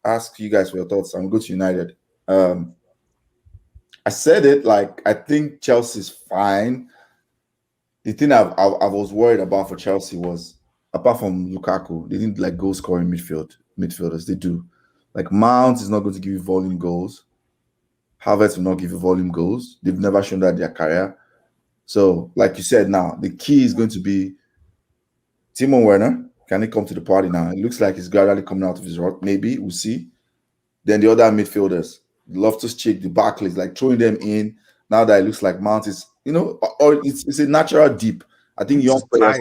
ask you guys for your thoughts. I'm good to United. I said it like I think Chelsea's fine. The thing I was worried about for Chelsea was, apart from Lukaku, they didn't like goal scoring midfielders. They do. Like Mount is not going to give you volume goals. Havertz will not give you volume goals. They've never shown that in their career. So, like you said, now the key is going to be Timo Werner. Can he come to the party now? It looks like he's gradually coming out of his rut. Maybe we'll see. Then the other midfielders, Loftus-Cheek, the Barclays, like throwing them in. Now that it looks like Mount is, or it's a natural deep. I think young players.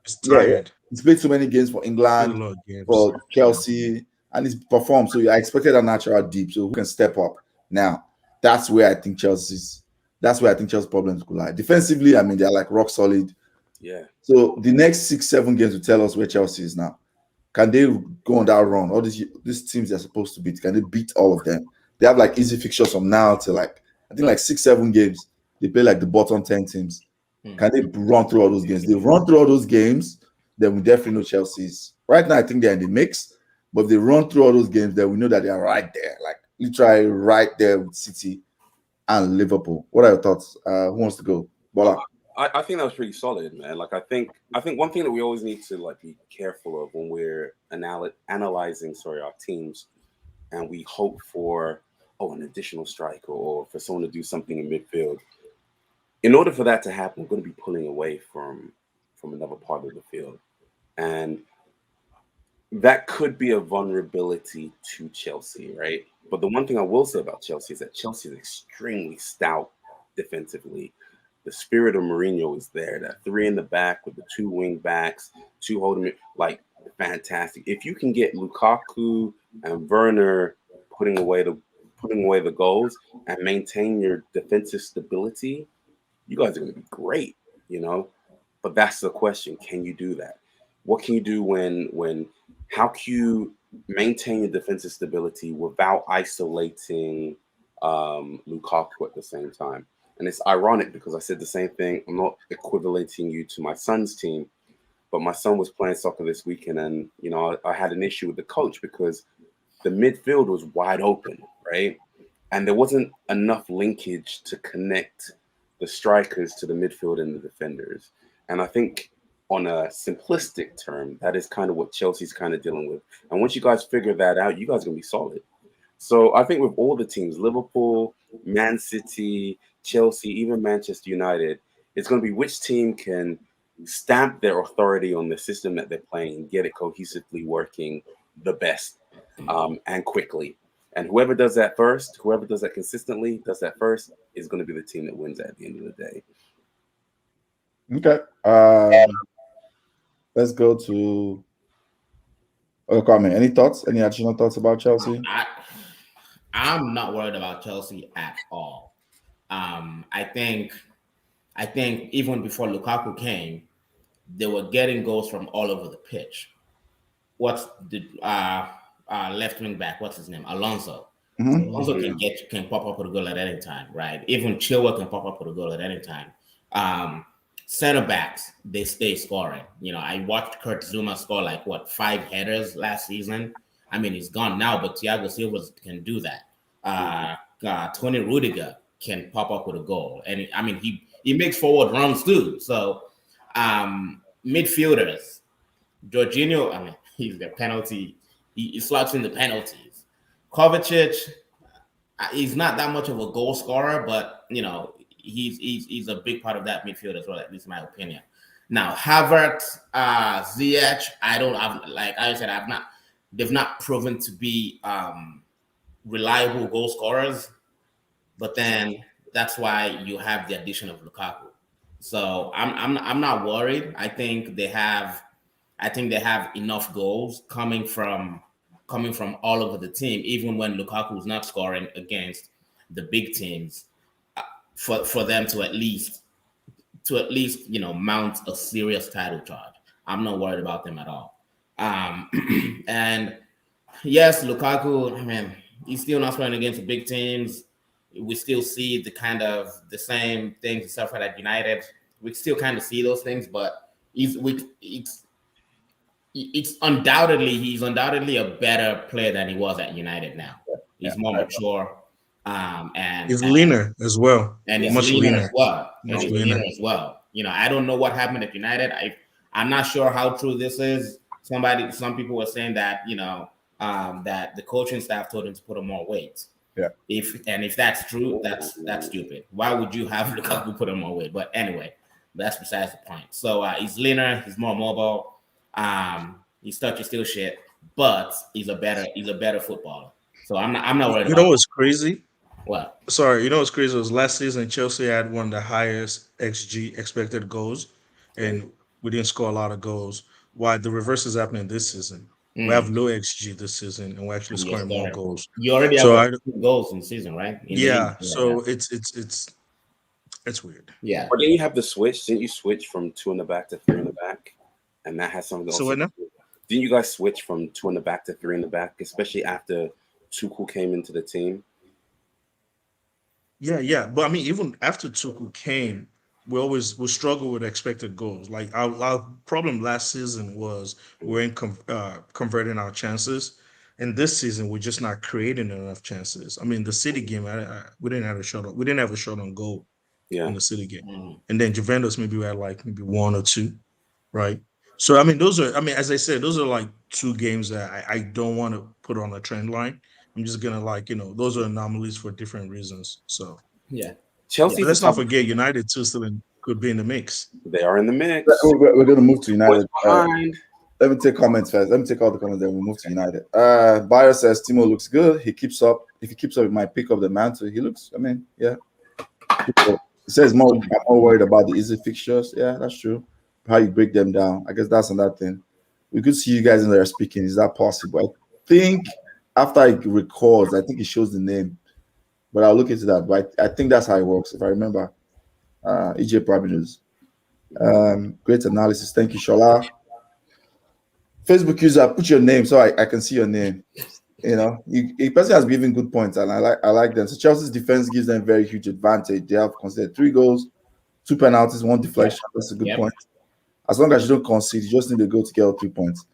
It's tired. He's played so many games for England, for Chelsea, and he's performed. So I expected a natural deep. So who can step up now? That's where I think Chelsea's problems could lie. Defensively, I mean, they're like rock solid. Yeah. So the next 6-7 games will tell us where Chelsea is now. Can they go on that run? All these teams they're supposed to beat, can they beat all of them? They have like easy fixtures from now to like, I think like 6-7 games. They play like the bottom 10 teams. Can they run through all those games? They run through all those games, then we definitely know Chelsea's. Right now, I think they're in the mix. But if they run through all those games, then we know that they are right there. Like literally right there with City and Liverpool. What are your thoughts? Who wants to go? Bola. I think that was pretty solid, man. Like I think one thing that we always need to like be careful of when we're analyzing our teams, and we hope for an additional striker or for someone to do something in midfield. In order for that to happen, we're going to be pulling away from another part of the field, and that could be a vulnerability to Chelsea, right? But the one thing I will say about Chelsea is that Chelsea is extremely stout defensively. The spirit of Mourinho is there. That 3 in the back with the 2 wing backs, 2 holding it, like fantastic. If you can get Lukaku and Werner putting away the goals and maintain your defensive stability, you guys are going to be great, But that's the question: can you do that? What can you do when? How can you maintain your defensive stability without isolating Lukaku at the same time? And it's ironic because I said the same thing. I'm not equivalating you to my son's team, but my son was playing soccer this weekend, and I had an issue with the coach because the midfield was wide open, right? And there wasn't enough linkage to connect the strikers to the midfield and the defenders. And I think on a simplistic term, that is kind of what Chelsea's kind of dealing with. And once you guys figure that out, you guys are going to be solid. So I think with all the teams, Liverpool, Man City, Chelsea, even Manchester United, it's going to be which team can stamp their authority on the system that they're playing and get it cohesively working the best and quickly. And whoever does that first, whoever does that consistently, does that first, is going to be the team that wins at the end of the day. Okay. Let's go to Kwame. Any thoughts? Any additional thoughts about Chelsea? I'm not worried about Chelsea at all. I think even before Lukaku came, they were getting goals from all over the pitch. What's the left wing back? What's his name? Alonso. Mm-hmm. Alonso can pop up with a goal at any time, right? Even Chilwell can pop up with a goal at any time. Center backs, they stay scoring. I watched Kurt Zuma score 5 headers last season. I mean, he's gone now, but Thiago Silva can do that. Tony Rudiger can pop up with a goal, and he makes forward runs too. So midfielders, Jorginho, he's the penalty. He slots in the penalties. Kovacic, he's not that much of a goal scorer, but he's a big part of that midfield as well, at least in my opinion. Now Havertz, Ziyech, they've not proven to be reliable goal scorers, but then that's why you have the addition of Lukaku. So I'm not worried. I think they have enough goals coming from all over the team, even when Lukaku is not scoring against the big teams, for them to at least mount a serious title charge. I'm not worried about them at all. And yes, Lukaku, he's still not scoring against the big teams. We still see the same things he suffered at United. we still kind of see those things, but it's he's undoubtedly a better player than he was at United now. He's more mature, and he's leaner as well, and he's much leaner leaner as well, much and leaner. as well. I don't know what happened at United. I'm not sure how true this is. Some people were saying that that the coaching staff told him to put on more weight. Yeah. If that's true, that's stupid. Why would you have Lukaku put on more weight? But anyway, that's besides the point. So he's leaner, he's more mobile. His touch is still shit, but he's a better footballer. So I'm not worried. You know what's crazy? What? Sorry, you know what's crazy was last season Chelsea had one of the highest XG expected goals, and we didn't score a lot of goals. Why the reverse is happening this season? We have low XG this season, and we're actually scoring more goals. You already have goals in the season, right? So it's weird. Yeah. But then you have the switch. Didn't you switch from 2 in the back to 3 in the back? And that has something. So didn't you guys switch from 2 in the back to 3 in the back, especially after Tuchel came into the team? Yeah. But I mean, even after Tuchel came, we struggle with expected goals. Like our problem last season was we weren't converting our chances, and this season we're just not creating enough chances. I mean, the City game, we didn't have a shot on goal in the City game, and then Juventus maybe we had like maybe 1 or 2, right? So I mean, as I said, those are like 2 games that I don't want to put on a trend line. I'm just gonna those are anomalies for different reasons. So yeah. Chelsea. But let's not forget, United too could be in the mix. They are in the mix. We're going to move to United. Let me take comments first. Let me take all the comments, then we'll move to United. Bayer says Timo looks good. He keeps up. If he keeps up, he might pick up the mantle. He looks, yeah. He says I'm more worried about the easy fixtures. Yeah, that's true. How you break them down. I guess that's another thing. We could see you guys in there speaking. Is that possible? I think after he records, I think he shows the name. But I'll look into that. But I think that's how it works, if I remember. EJ probably knows. Great analysis. Thank you, Shola. Facebook user, put your name so I can see your name. A person has given good points, and I like them. So Chelsea's defense gives them very huge advantage. They have considered 3 goals, 2 penalties, 1 deflection. That's a good point. As long as you don't concede, you just need to go to get all 3 points.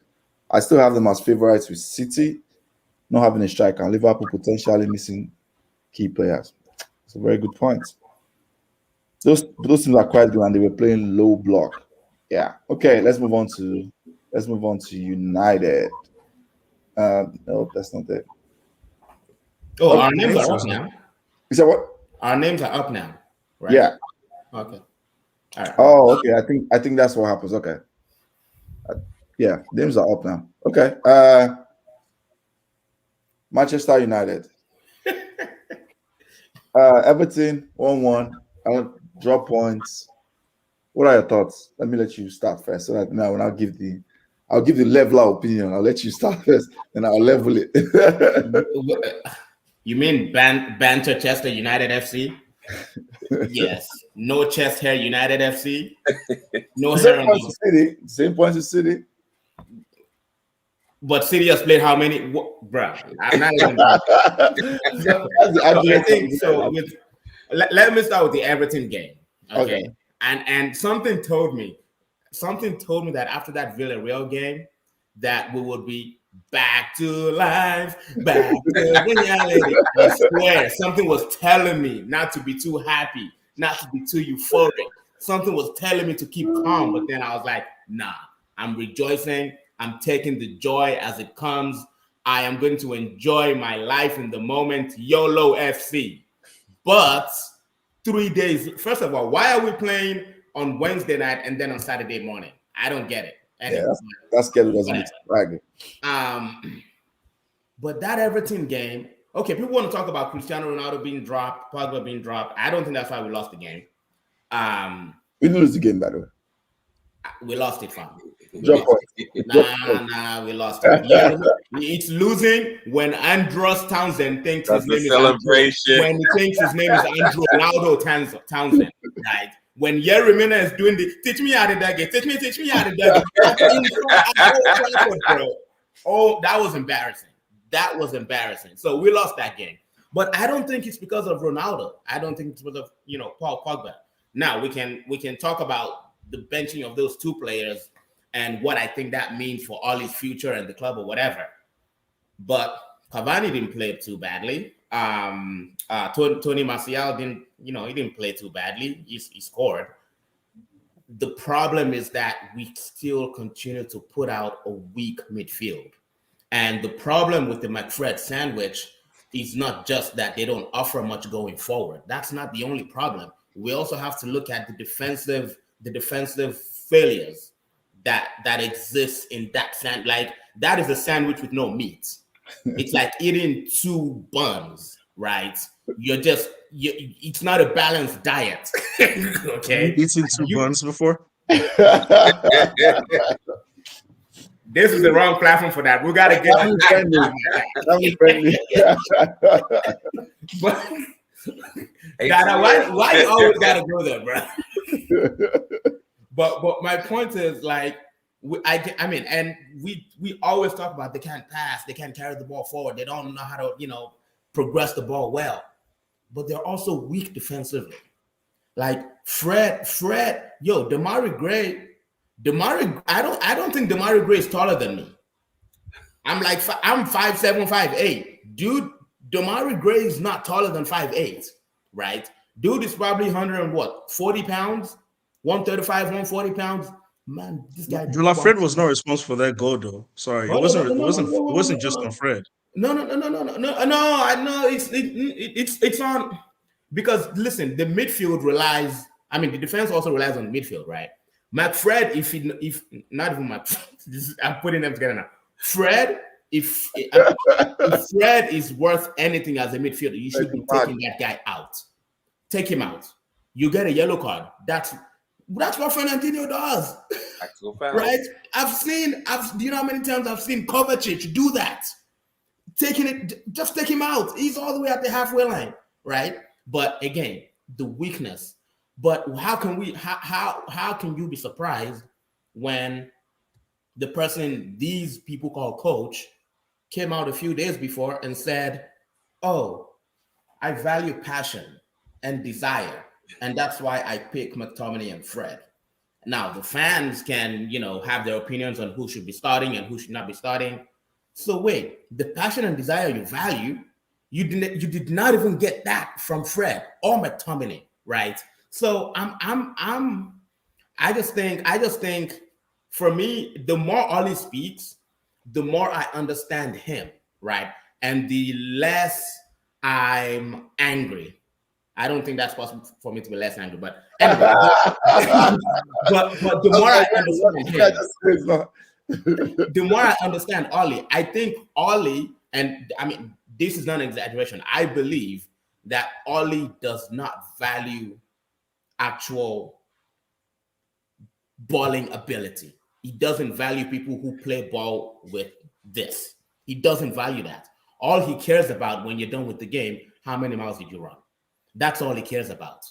I still have them as favorites with City, not having a striker, and Liverpool potentially missing key players. It's a very good point. Those teams are quite good, and they were playing low block. Yeah. Okay. Let's move on to United. No, that's not it. Oh, our names are up now. You said what? Our names are up now. Right? Yeah. Okay. All right. Oh, okay. I think that's what happens. Okay. Yeah, names are up now. Okay. Manchester United. Everton 1-1. Drop points. What are your thoughts? Let me let you start first, so that now I'll give the leveler opinion. I'll let you start first, and I'll level it. You mean banter Chester United FC? Yes. No chest hair United FC. No hair on the City. Same points as City. But City has played how many? Bruh, I'm not even. I think so. Let me start with the Everton game. Okay. And something told me that after that Villarreal game, that we would be back to life, back to reality. I swear, something was telling me not to be too happy, not to be too euphoric. Something was telling me to keep calm, but then I was like, nah, I'm rejoicing. I'm taking the joy as it comes. I am going to enjoy my life in the moment. YOLO FC. But 3 days. First of all, why are we playing on Wednesday night and then on Saturday morning? I don't get it. Anyway, that's schedule doesn't make sense. But that Everton game, okay, people want to talk about Cristiano Ronaldo being dropped, Pogba being dropped. I don't think that's why we lost the game. We didn't lose the game, by the way. We lost it, fam. Drop point. Nah, we lost it. Yeah, it's losing when Andros Townsend thinks his name is celebration. When he thinks his name is Andrew Ronaldo Townsend, right? When Yerry Mina is doing the teach me how to dug it, teach me how to dug it. Oh, that was embarrassing. That was embarrassing. So we lost that game. But I don't think it's because of Ronaldo. I don't think it's because of Paul Pogba. Now we can talk about the benching of those two players and what I think that means for Ollie's future and the club or whatever. But Cavani didn't play too badly. Tony Martial didn't, he didn't play too badly. He scored. The problem is that we still continue to put out a weak midfield. And the problem with the McFred sandwich is not just that they don't offer much going forward. That's not the only problem. We also have to look at the defensive failures that exists in that sand. Like, that is a sandwich with no meat. It's like eating two buns, right? It's not a balanced diet. Okay. Eating two buns before? This is the wrong platform for that. We gotta get friendly. But why you always gotta go there, bro? But my point is, like, we always talk about they can't pass, they can't carry the ball forward, they don't know how to progress the ball well, but they're also weak defensively. Like Fred, Demarai Gray. I don't think Demarai Gray is taller than me. I'm 5'7", 5'8". Dude, Demarai Gray is not taller than 5'8", right? Dude is probably 140 pounds, 135, 140 pounds. Man, this guy. Fred was not responsible for that goal, though. Sorry, it wasn't just on Fred. No. I know it's on, because listen, the midfield relies. I mean, the defense also relies on the midfield, right? McFred, if not even McFred, I'm putting them together now. Fred, if Fred is worth anything as a midfielder, you should be taking that guy out. Take him out. You get a yellow card. That's what Fernandinho does. Right? Do you know how many times I've seen Kovacic do that? Just take him out. He's all the way at the halfway line, right? But again, the weakness. But how can you be surprised when the person these people call coach came out a few days before and said, "Oh, I value passion and desire, and that's why I pick McTominay and Fred." Now the fans can, have their opinions on who should be starting and who should not be starting. So wait, the passion and desire you value, you did not even get that from Fred or McTominay, right? So I just think for me, the more Ollie speaks, the more I understand him, right? And the less I'm angry. I don't think that's possible for me to be less angry, but anyway, but the more I understand him, the more I understand Ollie. I think Ollie, and I mean, this is not an exaggeration, I believe that Ollie does not value actual balling ability. He doesn't value people who play ball with this. He doesn't value that. All he cares about when you're done with the game, how many miles did you run? That's all he cares about.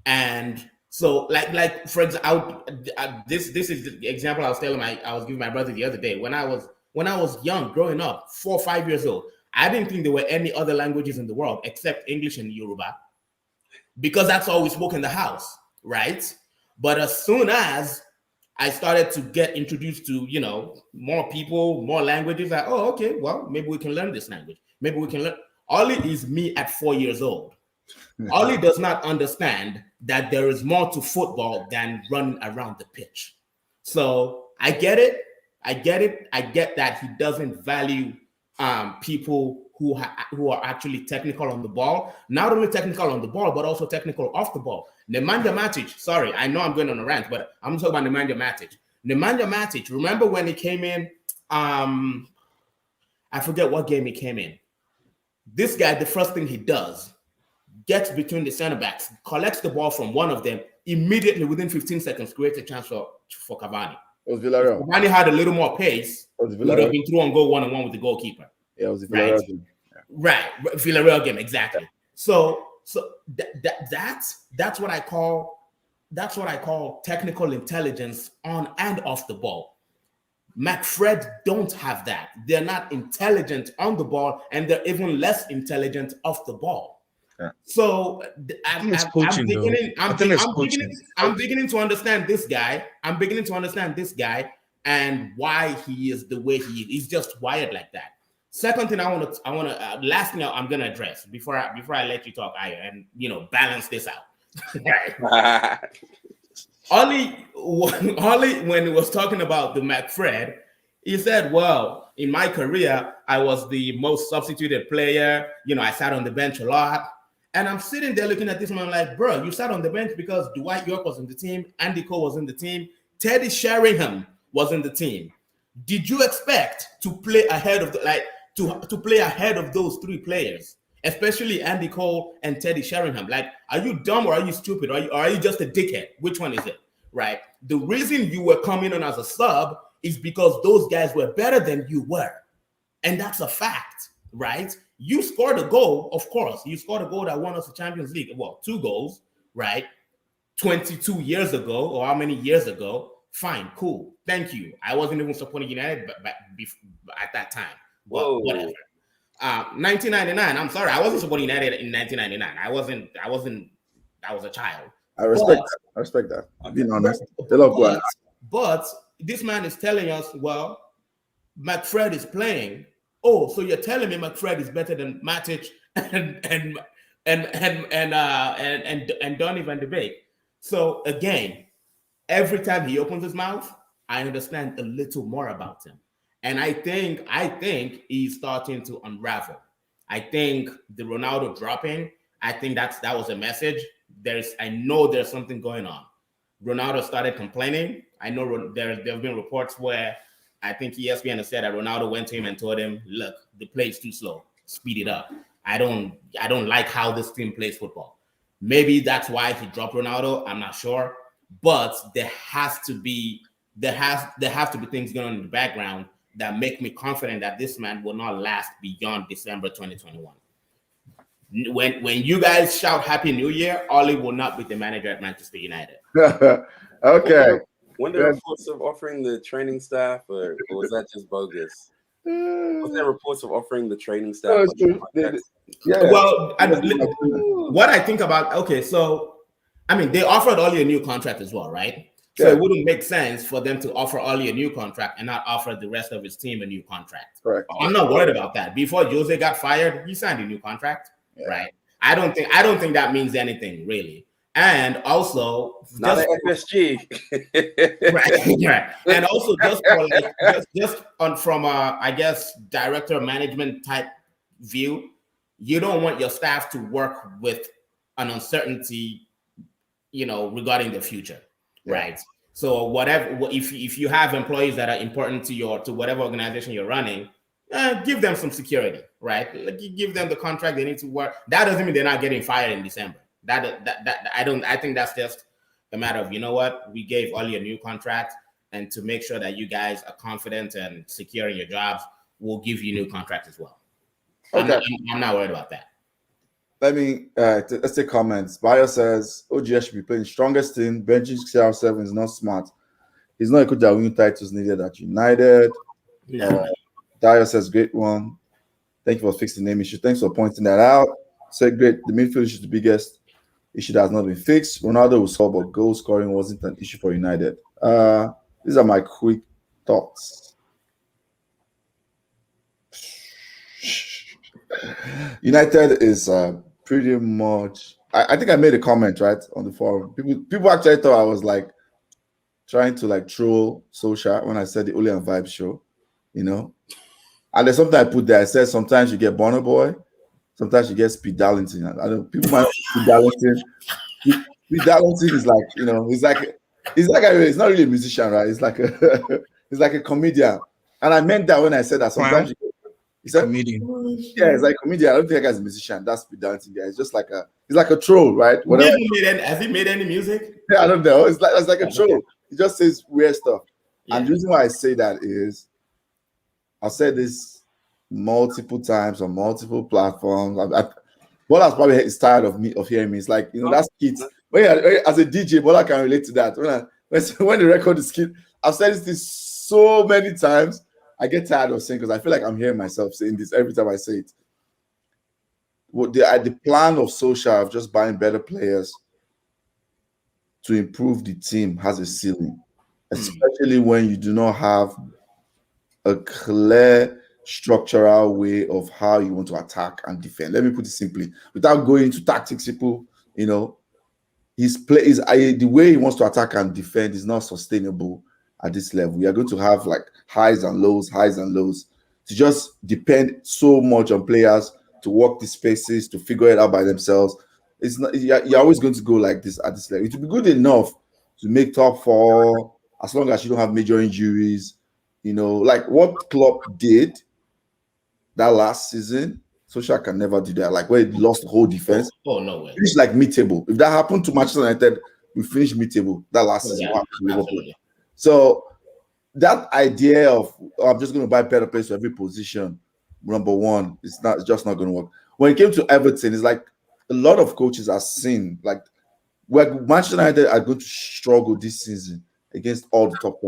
And so, like for example, this is the example I was giving my brother the other day. When I was young, growing up, 4 or 5 years old, I didn't think there were any other languages in the world except English and Yoruba, because that's all we spoke in the house, right? But as soon as I started to get introduced to, more people, more languages, like, oh, okay, well, maybe we can learn this language. Maybe we can learn. Ollie is me at 4 years old. Ollie does not understand that there is more to football than running around the pitch. So I get it. I get that he doesn't value people who are actually technical on the ball. Not only technical on the ball, but also technical off the ball. Nemanja Matic, sorry, I know I'm going on a rant, but I'm talking about Nemanja Matic. Nemanja Matic, remember when he came in? I forget what game he came in. This guy, the first thing he does, gets between the center backs, collects the ball from one of them, immediately within 15 seconds, creates a chance for Cavani. It was Villarreal. If Cavani had a little more pace, would have been through on goal 1-on-1 with the goalkeeper. Yeah, it was the Villarreal game. Right, Villarreal game, exactly. So that's what I call technical intelligence on and off the ball. McFred don't have that. They're not intelligent on the ball, and they're even less intelligent off the ball. So I think it's coaching, though. I'm beginning to understand this guy. I'm beginning to understand this guy and why he is the way he is. He's just wired like that. Second thing last thing I'm gonna address before I let you talk, Aya, and balance this out. Ollie, when he was talking about the McFred, he said, well, in my career, I was the most substituted player. I sat on the bench a lot. And I'm sitting there looking at this man like, bro, you sat on the bench because Dwight York was in the team, Andy Cole was in the team, Teddy Sheringham was in the team. Did you expect to play ahead of to play ahead of those three players, especially Andy Cole and Teddy Sheringham? Like, are you dumb or are you stupid? Or are you just a dickhead? Which one is it? Right? The reason you were coming on as a sub is because those guys were better than you were. And that's a fact, right? You scored a goal, of course. You scored a goal that won us the Champions League. Well, 2 goals, right? 22 years ago, or how many years ago? Fine, cool. Thank you. I wasn't even supporting United at that time. But whatever. 1999. I'm sorry, I wasn't supporting United in 1999. I was a child. I respect that. I'm being honest. But this man is telling us, well, McFred is playing. Oh, so you're telling me McFred is better than Matic and Donny van de Beek? So again, every time he opens his mouth, I understand a little more about him. And I think he's starting to unravel. I think the Ronaldo dropping, I think that was a message. I know there's something going on. Ronaldo started complaining. I know there have been reports where I think ESPN has said that Ronaldo went to him and told him, look, the play is too slow. Speed it up. I don't like how this team plays football. Maybe that's why he dropped Ronaldo. I'm not sure. But there have to be things going on in the background that make me confident that this man will not last beyond December 2021. When you guys shout Happy New Year, Ollie will not be the manager at Manchester United. Okay. When there reports of offering the training staff, or was that just bogus? Was there reports of offering the training staff? Well, what I think about, so I mean, they offered Ollie a new contract as well, right? So it wouldn't make sense for them to offer Ollie a new contract and not offer the rest of his team a new contract. Correct. I'm not worried about that. Before Jose got fired, he signed a new contract, right? I don't think that means anything really. And also, not an FSG, right? And also, from a, I guess, director of management type view, you don't want your staff to work with an uncertainty, regarding the future, right? So whatever, if you have employees that are important to whatever organization you're running, give them some security, right? Like, you give them the contract they need to work. That doesn't mean they're not getting fired in December. I think that's just a matter of, we gave Ollie a new contract, and to make sure that you guys are confident and secure in your jobs, we'll give you a new contract as well. Okay. I'm not worried about that. Let's take comments. Bayo says OGS should be playing strongest team. Benching CR7 is not smart. He's not a coach that win titles needed at United. Dio says great one. Thank you for fixing the name issue. Thanks for pointing that out. Said great. The midfield issue is the biggest issue that has not been fixed. Ronaldo will score, but goal scoring wasn't an issue for United. These are my quick thoughts. United is pretty much. I think I made a comment right on the forum. People actually thought I was like trying to like troll Solskjaer when I said the Oli and Vibe show, And there's something I put there. I said sometimes you get Bonner Boy, sometimes you get Speed Darlington. I don't. People might Speed Darlington. Speed Darlington is like he's not really a musician, right? He's like a comedian. And I meant that when I said that sometimes. He's a comedian. Yeah, he's like a comedian. I don't think that guy's a musician. That's the dancing guy. He's just like a troll, right? Whatever. Has he made any music? Yeah, I don't know. It's like a troll. He just says weird stuff. Yeah. And the reason why I say that is I've said this multiple times on multiple platforms. Bola probably is tired of hearing me. It's like, that's kids. As a DJ, Bola can relate to that. When the record is kid, I've said this so many times. I get tired of saying because I feel like I'm hearing myself saying this every time I say it. the plan of Solskjaer of just buying better players to improve the team has a ceiling, especially when you do not have a clear structural way of how you want to attack and defend. Let me put it simply, without going into tactics, people, the way he wants to attack and defend is not sustainable at this level. We are going to have like highs and lows to just depend so much on players to work the spaces, to figure it out by themselves. It's not, you're always going to go like this at this level. It will be good enough to make top 4 as long as you don't have major injuries. Like what Klopp did that last season, Solskjaer can never do that. Like where he lost the whole defense. Oh, no way. Finish like mid-table. If that happened to Manchester United, we finished mid-table that last season. Absolutely. So that idea of I'm just going to buy better players for every position, number one, it's just not going to work. When it came to Everton, it's like a lot of coaches are seeing like where Manchester United are going to struggle this season against all the top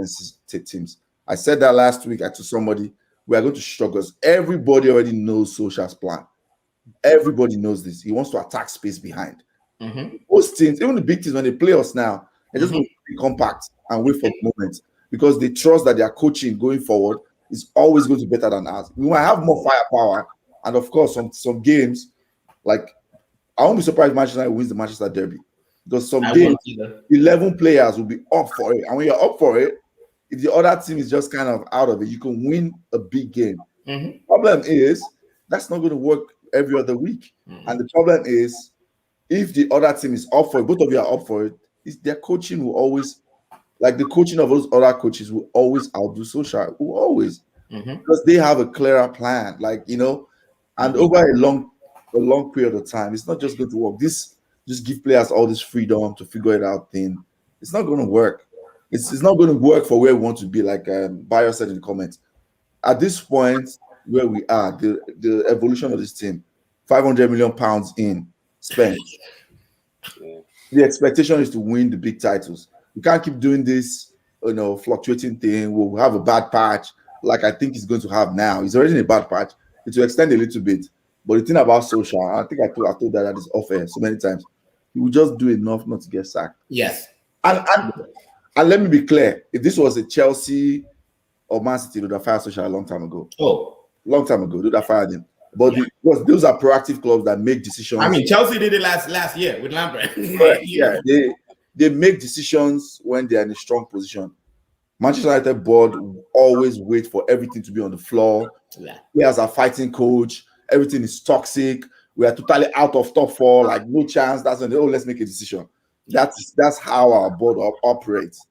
10 teams. I said that last week to somebody. We are going to struggle. Everybody already knows Solskjaer's plan. Everybody knows this. He wants to attack space behind. Most teams, even the big teams, when they play us now, they're just going to be compact and wait for the moment because they trust that their coaching going forward is always going to be better than us. We might have more firepower, and of course, some games, like I won't be surprised if Manchester United wins the Manchester Derby because some games, 11 players will be up for it, and when you're up for it, if the other team is just kind of out of it, you can win a big game. Problem is, that's not going to work every other week. And the problem is, if the other team is up for it, both of you are up for it, their coaching will always, like the coaching of those other coaches will always outdo Solskjaer, will always. Because they have a clearer plan, and over a long period of time, it's not just going to work. Just give players all this freedom to figure it out thing. It's not going to work. It's not going to work for where we want to be, like Bayo said in the comments. At this point where we are, the evolution of this team, £500 million in spent. The expectation is to win the big titles. We can't keep doing this, fluctuating thing. We'll have a bad patch, like I think he's going to have now. He's already in a bad patch. It will extend a little bit. But the thing about Solskjaer, I think I told that is off air so many times. He will just do enough not to get sacked. Yes. And let me be clear, if this was a Chelsea or Man City, they would have fired Solskjaer a long time ago. Long time ago, they would have fired him. But because those are proactive clubs that make decisions. I mean, Chelsea did it last year with Lampard. Yeah, they make decisions when they are in a strong position. Manchester United board will always wait for everything to be on the floor. Players are fighting coach. Everything is toxic. We are totally out of top 4, like no chance. That's when let's make a decision. That's how our board operates,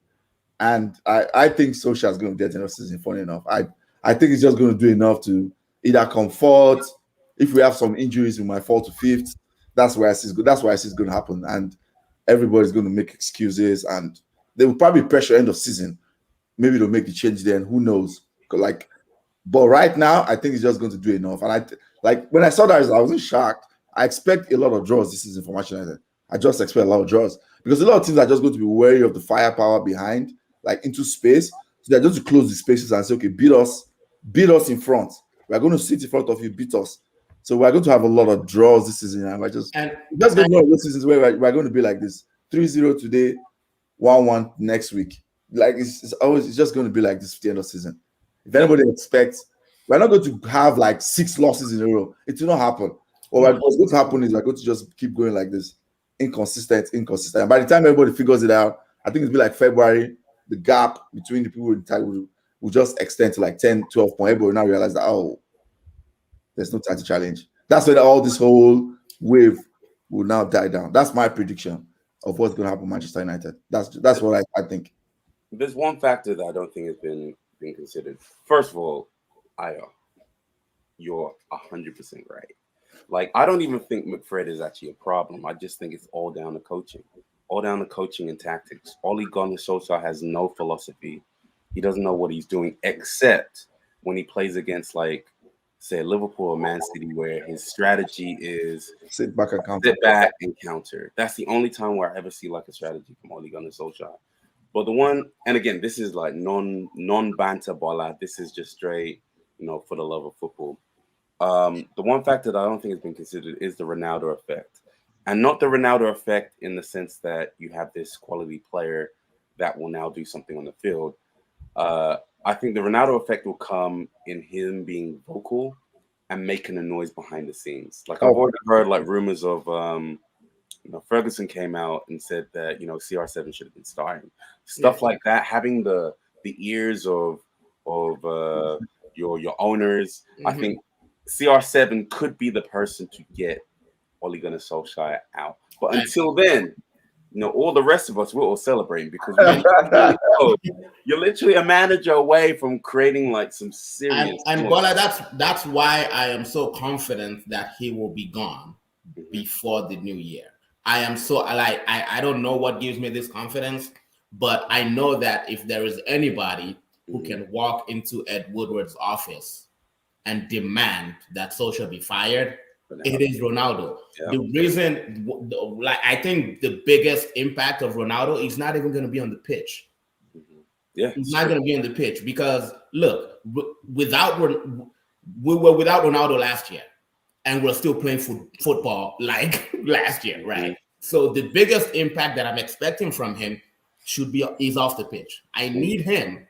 and I think Solskjaer is going to get enough season. Funny enough, I think he's just going to do enough to either comfort. If we have some injuries, we might fall to 5th. That's where I see it's going to happen, and everybody's going to make excuses, and they will probably pressure end of season. Maybe they'll make the change then. Who knows? But right now, I think he's just going to do enough. And when I saw that, I wasn't shocked. I expect a lot of draws this season for Manchester United. I just expect a lot of draws because a lot of teams are just going to be wary of the firepower behind, like into space. So they're just to close the spaces and say, okay, beat us in front. We're going to sit in front of you, beat us. So we're going to have a lot of draws this season. And we're just going to be one of those seasons where we're going to be like this: 3-0 today, 1-1 next week. Like it's just going to be like this at the end of the season. If anybody expects, we're not going to have like 6 losses in a row. It will not happen. What's going to happen is we're going to just keep going like this. Inconsistent. And by the time everybody figures it out, I think it'll be like February, the gap between the people in the title will just extend to like 10, 12 points. Everybody will now realize that, there's no title challenge. That's when all this whole wave will now die down. That's my prediction of what's going to happen with Manchester United. That's what I think. There's one factor that I don't think has been considered. First of all, you're 100% right. Like, I don't even think McFred is actually a problem. I just think it's all down to coaching. All down to coaching and tactics. Ole Gunnar Solskjaer has no philosophy. He doesn't know what he's doing except when he plays against, like, say, Liverpool or Man City, where his strategy is sit back and counter. That's the only time where I ever see, like, a strategy from Ole Gunnar Solskjaer. But the one, and again, this is like non-banter bola. This is just straight, for the love of football. The one factor that I don't think has been considered is the Ronaldo effect. And not the Ronaldo effect in the sense that you have this quality player that will now do something on the field. I think the Ronaldo effect will come in him being vocal and making a noise behind the scenes. Like I've already heard like rumors of Ferguson came out and said that CR7 should have been starting. Stuff like that, having the ears of your owners. I think CR7 could be the person to get Ole Gunnar Solskjaer out. But until then, all the rest of us, we're all celebrating because you're literally a manager away from creating like some serious. And Bola, that's why I am so confident that he will be gone before the new year. I am so like I don't know what gives me this confidence, but I know that if there is anybody who can walk into Ed Woodward's office and demand that Solskjaer be fired, it is Ronaldo. Yeah. The reason, I think the biggest impact of Ronaldo is not even going to be on the pitch. Yeah, he's not going to be on the pitch because look, we were without Ronaldo last year, and we're still playing football like last year, right? So the biggest impact that I'm expecting from him is off the pitch. I need him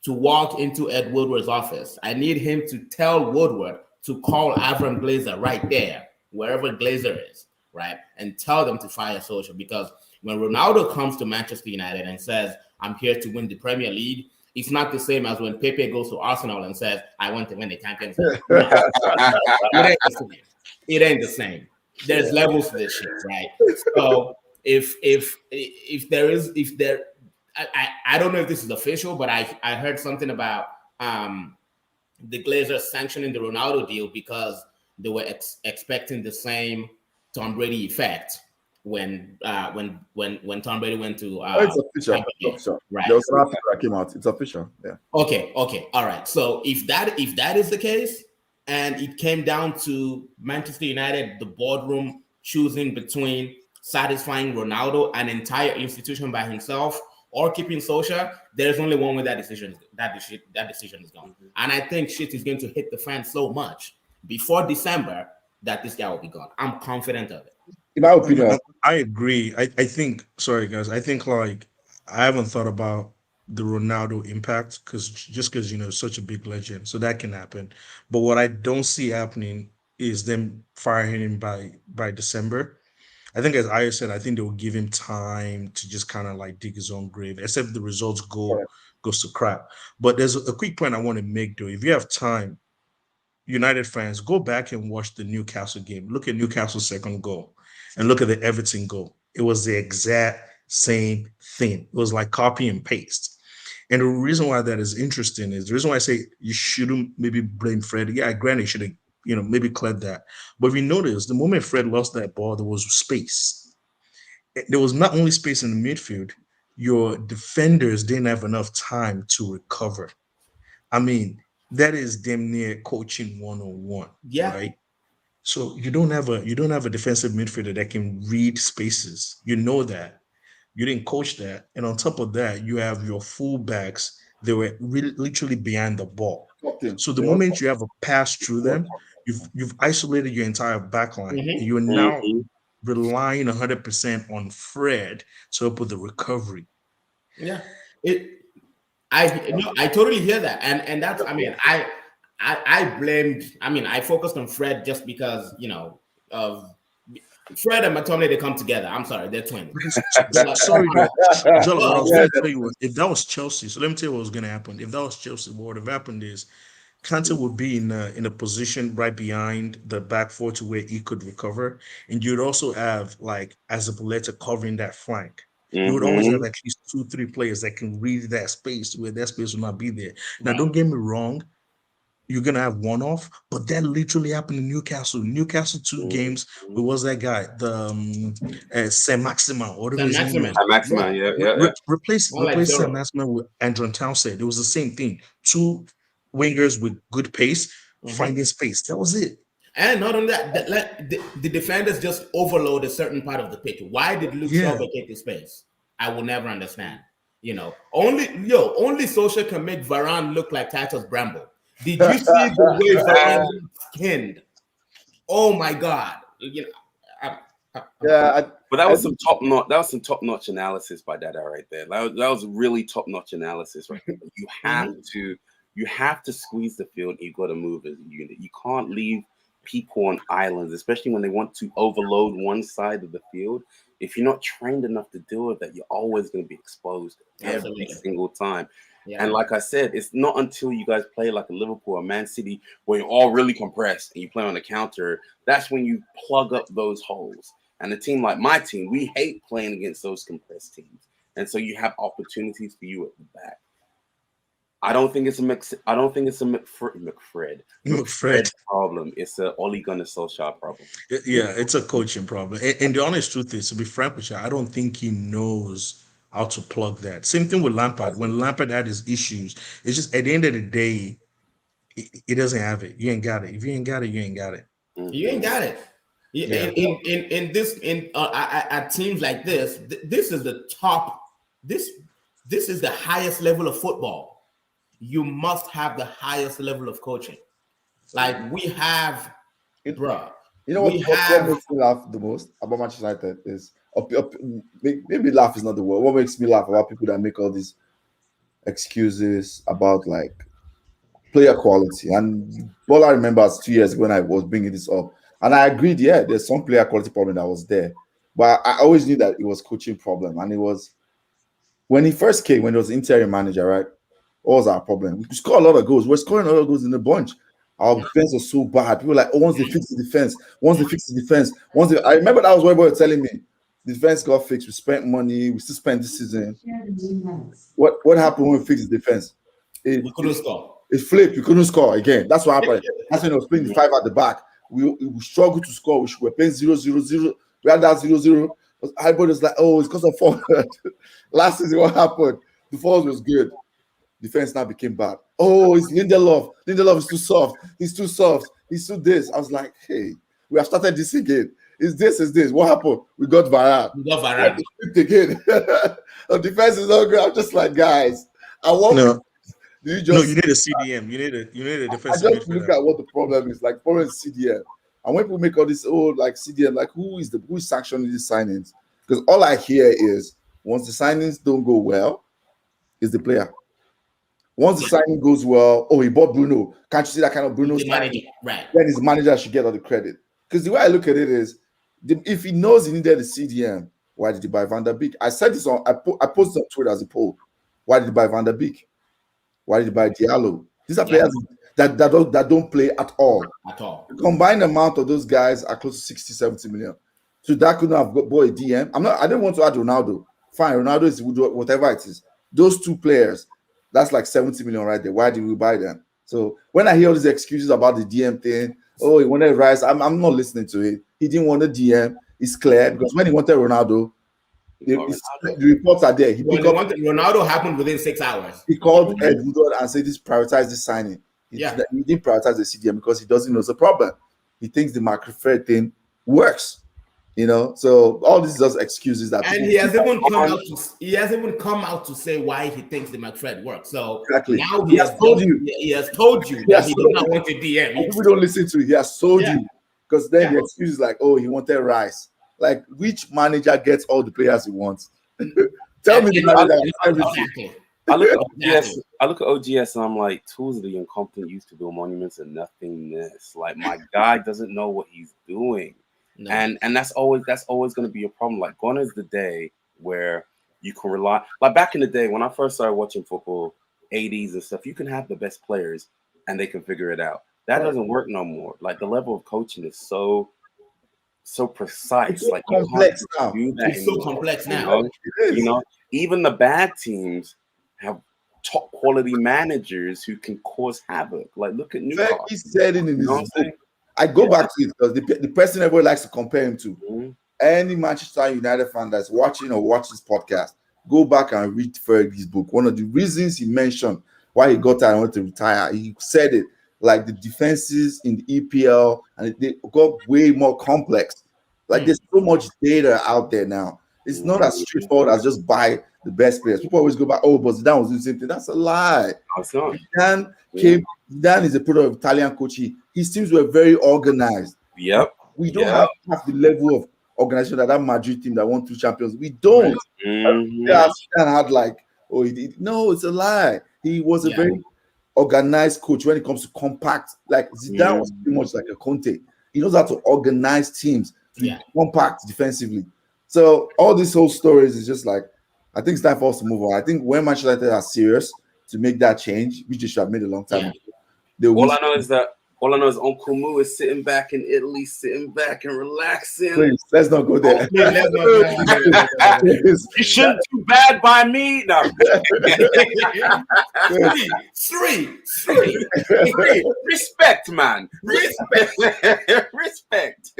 to walk into Ed Woodward's office. I need him to tell Woodward to call Avram Glazer right there, wherever Glazer is, right? And tell them to fire Solskjaer, because when Ronaldo comes to Manchester United and says, I'm here to win the Premier League, it's not the same as when Pepe goes to Arsenal and says, I want to win the Champions League. It ain't the same. There's levels to this shit, right? So I don't know if this is official, but I heard something about the Glazers sanctioning the Ronaldo deal because they were expecting the same Tom Brady effect when Tom Brady went to. It's official. Right. There was an article that came out. It's official. Yeah. Okay. All right. So if that is the case, and it came down to Manchester United, the boardroom choosing between satisfying Ronaldo, an entire institution by himself, or keeping Solskjaer, there's only one way that decision is gone. And I think shit is going to hit the fan so much before December that this guy will be gone. I'm confident of it. In my opinion, I agree. I think, sorry guys, I think like I haven't thought about the Ronaldo impact because such a big legend, so that can happen. But what I don't see happening is them firing him by December. I think, as Aya said, I think they will give him time to just kind of like dig his own grave, except the results goes to crap. But there's a quick point I want to make, though. If you have time, United fans, go back and watch the Newcastle game. Look at Newcastle's second goal and look at the Everton goal. It was the exact same thing. It was like copy and paste. And the reason why that is interesting is the reason why I say you shouldn't maybe blame Fred. Yeah, granted, he should have maybe cleared that. But if you notice, the moment Fred lost that ball, there was space. There was not only space in the midfield, your defenders didn't have enough time to recover. I mean, that is damn near coaching 101. Yeah. Right. So you don't have a defensive midfielder that can read spaces. You know that. You didn't coach that. And on top of that, you have your fullbacks. They were literally behind the ball. So the moment you have a pass through them, you've isolated your entire backline. Mm-hmm. You're now relying 100% on Fred to help with the recovery. Yeah, I totally hear that, and that's I focused on Fred just because of Fred and McTominay, they come together. I'm sorry, they're twins. Sorry, Joel, I was going to tell you if that was Chelsea. So let me tell you what was going to happen. If that was Chelsea, what would have happened is Kante would be in a position right behind the back four to where he could recover, and you'd also have like Azpilicueta covering that flank. Mm-hmm. You would always have at least 2-3 players that can read that space where that space will not be there. Now, don't get me wrong. You're going to have one-off, but that literally happened in Newcastle. Newcastle 2 games, who was that guy? The Saint-Maximin. Saint-Maximin, yeah. Replace Saint-Maximin with Andrew Townsend. It was the same thing. 2 wingers with good pace, finding space. That was it. And not only that, the defenders just overload a certain part of the pitch. Why did Luke Shaw vacate the space? I will never understand. Only Solskjaer can make Varane look like Titus Bramble. Did you see the way Varane skinned. Oh my God! You know, but that was some top notch. That was some top notch analysis by Dada right there. That was really top notch analysis right there. You have to squeeze the field. You got to move as a unit. You can't leave people on islands, especially when they want to overload one side of the field. If you're not trained enough to deal with that, you're always going to be exposed every single time. Yeah. And like I said, it's not until you guys play like a Liverpool or Man City where you're all really compressed and you play on the counter, that's when you plug up those holes. And a team like my team, we hate playing against those compressed teams. And so you have opportunities for you at the back. I don't think it's a McFred problem. It's a Ole Gunnar Solskjaer problem. Yeah, it's a coaching problem. And the honest truth is, to be frank with you, I don't think he knows how to plug that. Same thing with Lampard. When Lampard had his issues, it's just at the end of the day, he doesn't have it. You ain't got it. If you ain't got it, you ain't got it. You ain't got it. Yeah. At teams like this, this is the top. This is the highest level of football. You must have the highest level of coaching. Like we have, bro. You know what makes me laugh the most about Manchester United is maybe laugh is not the word. What makes me laugh about people that make all these excuses about like player quality. And Bola remembers 2 years ago when I was bringing this up, and I agreed. Yeah, there's some player quality problem that was there, but I always knew that it was coaching problem, and it was when he first came, when he was interim manager, right? What was our problem? We scored a lot of goals. We're scoring a lot of goals in the bunch. Our defense was so bad. People were like, oh, once they fix the defense, I remember that was what they were telling me. The defense got fixed. We spent money. We still spent this season. What happened when we fixed the defense? We couldn't score. It flipped. We couldn't score again. That's what happened. That's when I was playing the 5 at the back. We struggled to score. We were playing 0-0-0. We had that 0-0. Everybody was like, oh, it's because of forward. Last season, what happened? The forward was good. Defense now became bad. Oh, it's Lindelof. Lindelof is too soft. He's too soft. He's too this. I was like, hey, we have started this again. Is this? What happened? We got Varane. Again. The defense is not good. I'm just like, guys, I want. No. You need a CDM. You need a defensive. I just look at what the problem is. Like, problem is CDM. And when people make all this, like CDM, like who is sanctioning these signings? Because all I hear is once the signings don't go well, is the player. Once the signing goes well, he bought Bruno. Can't you see that kind of Bruno signing? Right. Then his manager should get all the credit. Because the way I look at it is, if he knows he needed a CDM, why did he buy Van der Beek? I said this I posted on Twitter as a poll. Why did he buy Van der Beek? Why did he buy Diallo? These are players that don't play at all. The combined amount of those guys are close to 60, 70 million. So that couldn't have bought a DM. I didn't want to add Ronaldo. Fine, Ronaldo is whatever it is. Those two players, that's like 70 million right there. Why did we buy them? So when I hear all these excuses about the DM thing, he wanted Rice, I'm not listening to it. He didn't want a DM. It's clear because when he wanted Ronaldo, the reports are there. Ronaldo happened within 6 hours. He called Ed Woodward and said, "This prioritize this signing." He didn't prioritize the CDM because he doesn't know the problem. He thinks the McFred thing works. So all these are just excuses that. And he hasn't even come out to say why he thinks the McFred works. So exactly. Now he has told you. He has told you that he does not want a DM. People don't listen to it. He has told you because then the excuse is like, he wanted Rice. Like, which manager gets all the players he wants? Tell me the manager. Exactly. I look at OGS and I'm like, tools of the incompetent used to build monuments and nothingness. Like, my guy doesn't know what he's doing. No. And that's always going to be a problem. Like, gone is the day where you can rely. Like back in the day when I first started watching football, 80s and stuff, you can have the best players and they can figure it out. That doesn't work no more. Like, the level of coaching is so precise. It's like complex now. It's so complex now. Even the bad teams have top quality managers who can cause havoc. Like, look at Newcastle. He said it in his book. I go back to it because the person everyone likes to compare him to. Any Manchester United fan that's watching or watch this podcast, go back and read Fergie's book. One of the reasons he mentioned why he got tired and wanted to retire, he said it like the defenses in the EPL and they got way more complex. Like there's so much data out there now. It's not as straightforward as just buy the best players. People always go back, but Zidane was doing the same thing. That's a lie. That's not. Zidane is a product of Italian coach. He his teams were very organized. Yep. We don't have the level of organization that Madrid team that won 2 champions. We don't. Zidane had like, no, it's a lie. He was a very organized coach when it comes to compact. Like Zidane was pretty much like a Conte. He knows how to organize teams to be compact defensively. So all these whole stories is just like, I think it's time for us to move on. I think when Manchester United are serious to make that change, which they should have made a long time ago. All I know is Uncle Moo is sitting back in Italy, sitting back and relaxing. Please, let's not go there. You shouldn't do bad by me. No. Three. Respect, man. Respect.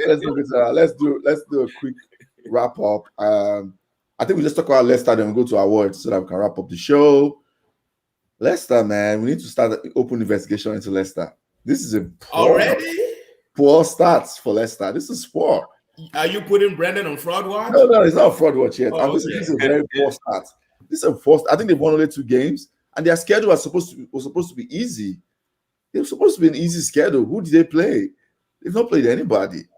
Let's do a quick wrap up. I think we just talk about Leicester, then we go to our awards so that we can wrap up the show. Leicester, man, we need to start an open investigation into Leicester. This is a poor starts for Leicester. This is poor. Are you putting Brendan on fraud watch? No, it's not fraud watch yet. Oh, this is a very poor start. This is a first. I think they've won only 2 games, and their schedule was supposed to be easy. It was supposed to be an easy schedule. Who did they play? They've not played anybody.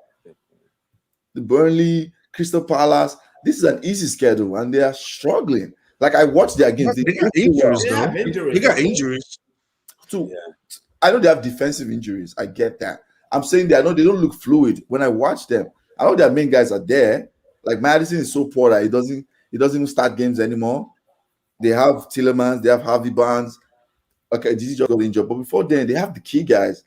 The Burnley, Crystal Palace. This is an easy schedule, and they are struggling. Like I watched their games. They got injuries, though. They got injuries. I know they have defensive injuries. I get that. I'm saying that I know they don't look fluid when I watch them. I know their main guys are there. Like Madison is so poor that he doesn't even start games anymore. They have Tielemans, they have Harvey Barnes. Okay, Gigi just got injured, but before then they have the key guys.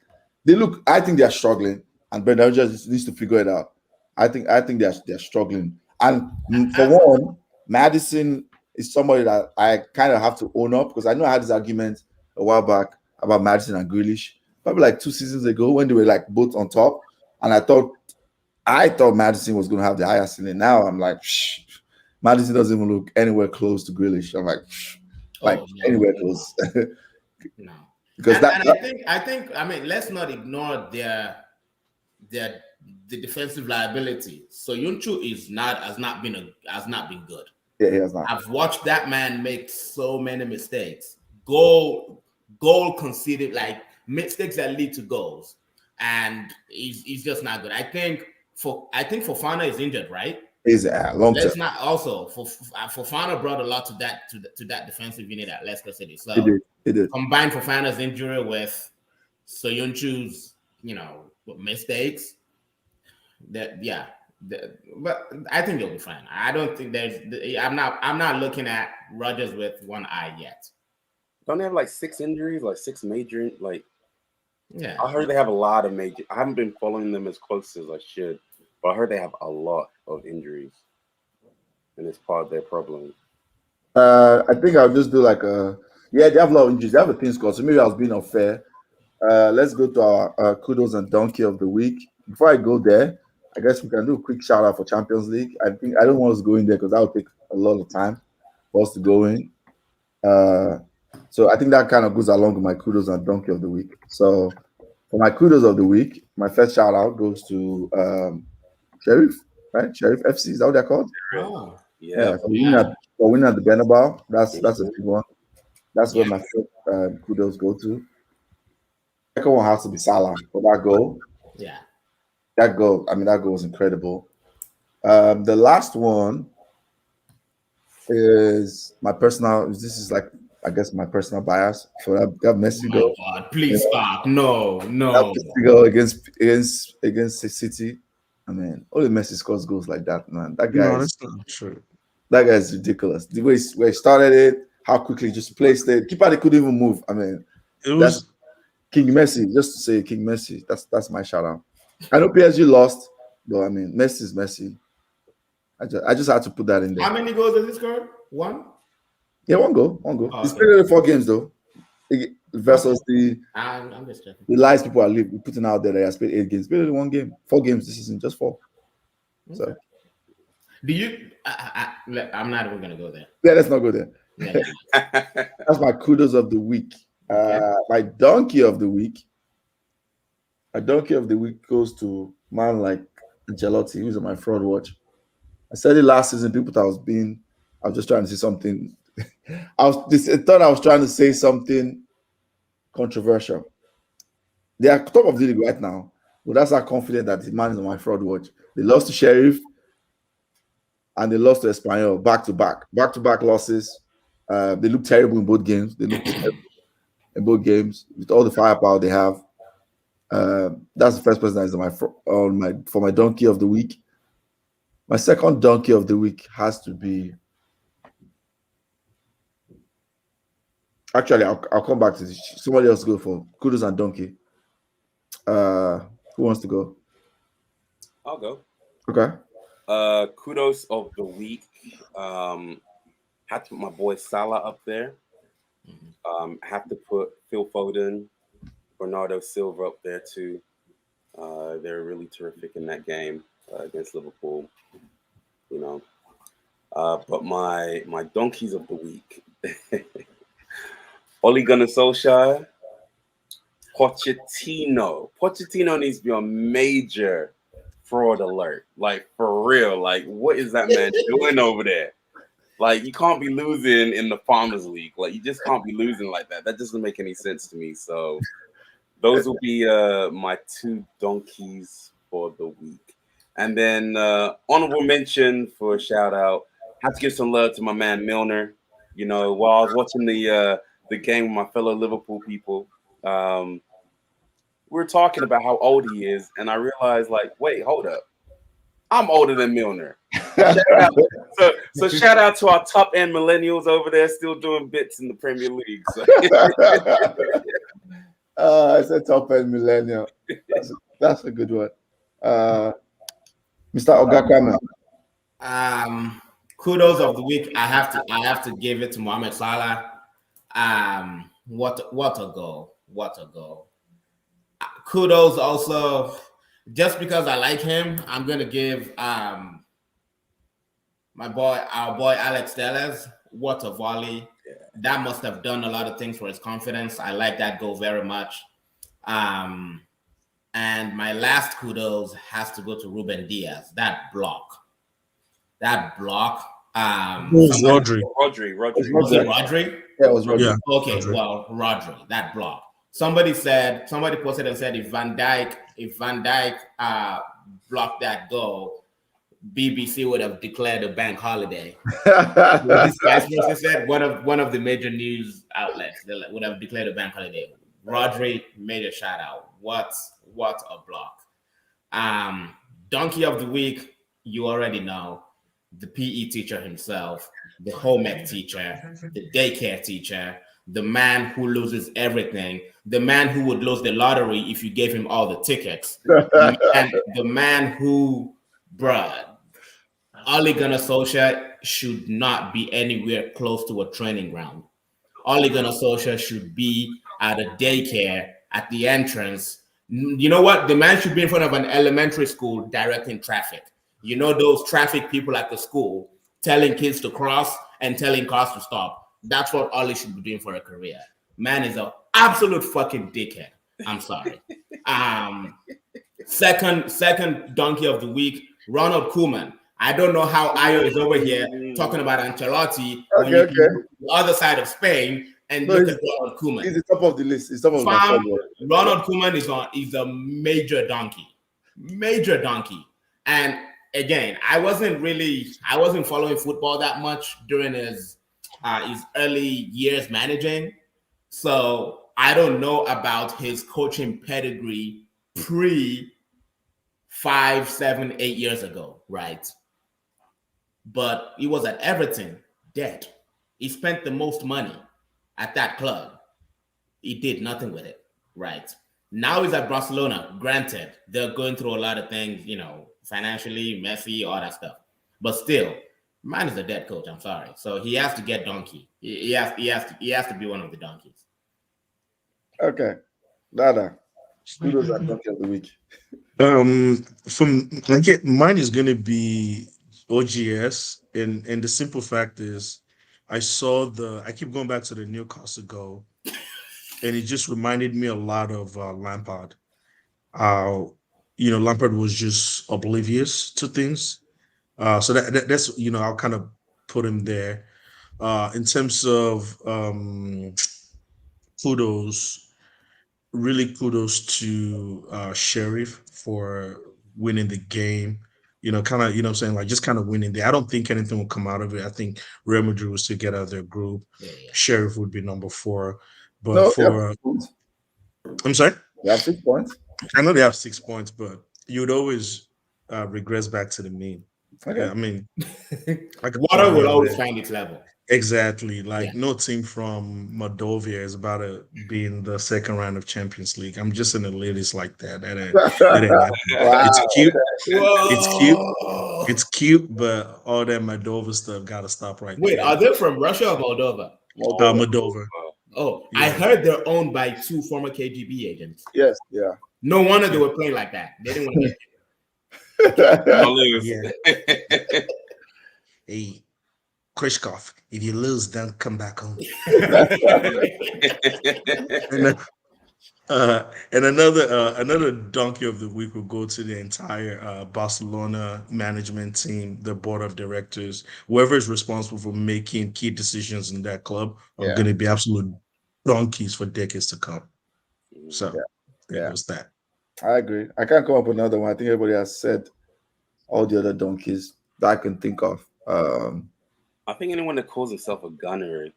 I think they are struggling, and Brendan Rodgers needs to figure it out. I think they're struggling. And for one, Madison is somebody that I kind of have to own up because I know I had this argument a while back about Madison and Grealish, probably like 2 seasons ago when they were like both on top, and I thought Madison was going to have the higher ceiling. Now I'm like, Madison doesn't even look anywhere close to Grealish. I'm like, anywhere close. No, because I think let's not ignore the defensive liability. So Yunchu has not been good. Yeah, he has not. I've watched that man make so many mistakes. Goal conceded, like mistakes that lead to goals, and he's just not good. I think Fofana is injured, right? He's long term. Let's not also Fofana brought a lot to that defensive unit at Leicester City. So he did. Combine Fofana's injury with Soyunchu's mistakes. But I think they'll be fine. I don't think I'm not looking at Rodgers with one eye yet. Don't they have like 6 injuries, like 6 major, like? Yeah. I heard they have a lot of major. I haven't been following them as close as I should, but I heard they have a lot of injuries, and it's part of their problem. I think I'll just do they have a lot of injuries. They have a team squad, so maybe I was being unfair. Let's go to our kudos and donkey of the week. Before I go there, I guess we can do a quick shout out for Champions League. I don't want us to go in there because that would take a lot of time for us to go in. So I think that kind of goes along with my kudos and donkey of the week. So for my kudos of the week, my first shout out goes to Sheriff, right? Sheriff FC, is that what they're called? Oh, For winning at the Bernabeu. That's a big one. That's where my first kudos go to. Second one has to be Salah for that goal. Yeah. That goal was incredible. The last one is my personal. This is like, I guess, my personal bias for that Messi goal. God, please stop! No. That Messi goal against City. I mean, only Messi scores goals like that, man. That guy. No, that's not true. That guy is ridiculous. The way he started it, how quickly he just placed it. Keeper they couldn't even move. I mean, that's King Messi. Just to say King Messi. That's my shout out. I know PSG lost, but I mean, Messi is Messi. I just had to put that in there. How many goals does he score? 1? Yeah, one goal. Oh, He's played in 4 games though. Versus I'm just checking. the lies people are putting out there that he has played 8 games. Played in 1 game. 4 games this season, just 4. Okay. So do you I'm not even gonna go there. yeah, let's not go there. Yeah. That's my kudos of the week. My donkey of the week. A donkey of the week goes to man like Ancelotti, who's on my fraud watch. I said it last season. People thought I was just trying to say something. I thought I was trying to say something controversial. They are top of the league right now, but that's how confident that the man is on my fraud watch. They lost to Sheriff and they lost to Espanyol back to back losses. They look terrible in both games. They look terrible in both games with all the firepower they have. That's the first person that is for my donkey of the week. My second donkey of the week has to be. Actually, I'll come back to this. Somebody else go for Kudos and donkey. Who wants to go? I'll go. Okay. Kudos of the week. Had to put my boy Salah up there. Have to put Phil Foden, Bernardo Silva up there too. They're really terrific in that game against Liverpool. You know. But my donkeys of the week. Ole Gunnar Solskjaer, Pochettino. Pochettino needs to be on major fraud alert. Like, for real. Like, what is that man doing over there? Like, you can't be losing in the Farmers League. Like, you just can't be losing like that. That doesn't make any sense to me. So, those will be my two donkeys for the week. And then, honorable mention for a shout out. Have to give some love to my man Milner. You know, while I was watching the game with my fellow Liverpool people, we were talking about how old he is, and I realized, like, wait, hold up, I'm older than Milner. So shout out to our top end millennials over there, still doing bits in the Premier League. So. It's a top end millennial. That's a good one. Mr. Ogakame. Kudos of the week. I have to give it to Mohamed Salah. What a goal! What a goal! Kudos also, just because I like him, I'm gonna give our boy Alex Telles. What a volley! That must have done a lot of things for his confidence. I like that goal very much. And my last kudos has to go to Ruben Diaz. That block. Rodri. Was it Rodri? Yeah, it was Rodri. Yeah. Okay, Rodri. well, Rodri, that block. Somebody posted and said if Van Dijk blocked that goal, BBC would have declared a bank holiday. This vice versa said one of the major news outlets would have declared a bank holiday. Rodri made a shout out. What a block. Donkey of the week, you already know. The PE teacher himself, the home ec teacher, the daycare teacher, the man who loses everything, the man who would lose the lottery if you gave him all the tickets, the man who, Ole Gunnar Solskjaer should not be anywhere close to a training ground. Ole Gunnar Solskjaer should be at a daycare at the entrance. You know what? The man should be in front of an elementary school directing traffic. You know those traffic people at the school telling kids to cross and telling cars to stop. That's what Ollie should be doing for a career. Man is an absolute fucking dickhead. I'm sorry. Second donkey of the week, Ronald Kuhlman. I don't know how Ayo is over here talking about Ancelotti when you the other side of Spain and look at Ronald Kuhlman. He's the top of the list. He's top of Ronald Kuhlman is a major donkey. Major donkey. And again, I wasn't following football that much during his early years managing. So I don't know about his coaching pedigree pre 5, 7, 8 years ago, right? But he was at Everton, dead. He spent the most money at that club. He did nothing with it, right? Now he's at Barcelona. Granted, they're going through a lot of things, financially, messy, all that stuff. But still, man is a dead coach. I'm sorry. So he has to get donkey. He has to be one of the donkeys. Okay, Dada. Kudos and donkey of the week. Mine is going to be OGS, and the simple fact is, I keep going back to the Newcastle goal, and it just reminded me a lot of Lampard. Lampard was just oblivious to things. So that's I'll kind of put him there. In terms of kudos, really kudos to Sheriff for winning the game. Kind of, saying, like, just kind of winning there. I don't think anything will come out of it. I think Real Madrid will still get out of their group. Yeah. Sheriff would be number 4. But No, for I'm sorry? They have 6 points. I know they have 6 points, but you'd always regress back to the mean. Okay. Yeah, I mean, like water will always find its level. Exactly. Like, no team from Moldova is about to be in the second round of Champions League. I'm just in the ladies like that. That ain't Wow. It's cute. Whoa. It's cute. It's cute, but all that Moldova stuff got to stop right Wait, there. are they from Russia or Moldova? Moldova. Oh, Yeah. I heard they're owned by 2 former KGB agents. Yes, yeah. No wonder they were playing like that. They didn't want to I'll lose. Yeah. Hey, Krishkov, if you lose, don't come back home. And another donkey of the week will go to the entire Barcelona management team, the board of directors, whoever is responsible for making key decisions in that club are going to be absolute donkeys for decades to come. So there goes that. I agree. I can't come up with another one. I think everybody has said all the other donkeys that I can think of. I think anyone that calls himself a gunner,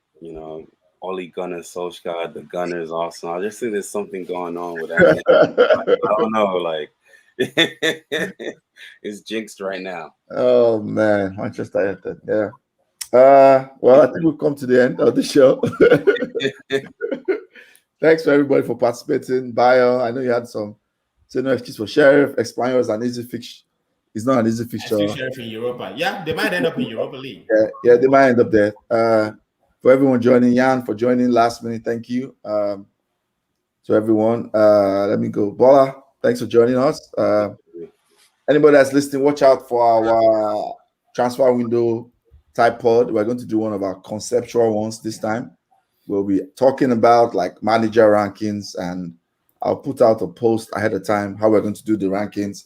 Ole Gunnar Solskjaer, the Gunners, Arsenal. I just think there's something going on with that. I don't know, like it's jinxed right now. Oh man, Manchester United. Yeah. Well, I think we've come to the end of the show. Thanks for everybody for participating. Bio, I know you had some. So no excuse for Sheriff. Espanyol is an easy fix. It's not an easy fixture. Sheriff in Europa. Yeah, they might end up in Europa League. Yeah, they might end up there. For everyone joining, Jan for joining last minute, thank you. To everyone, let me go. Bola, thanks for joining us. Anybody that's listening, watch out for our transfer window type pod. We're going to do one of our conceptual ones this time. We'll be talking about like manager rankings, and I'll put out a post ahead of time how we're going to do the rankings.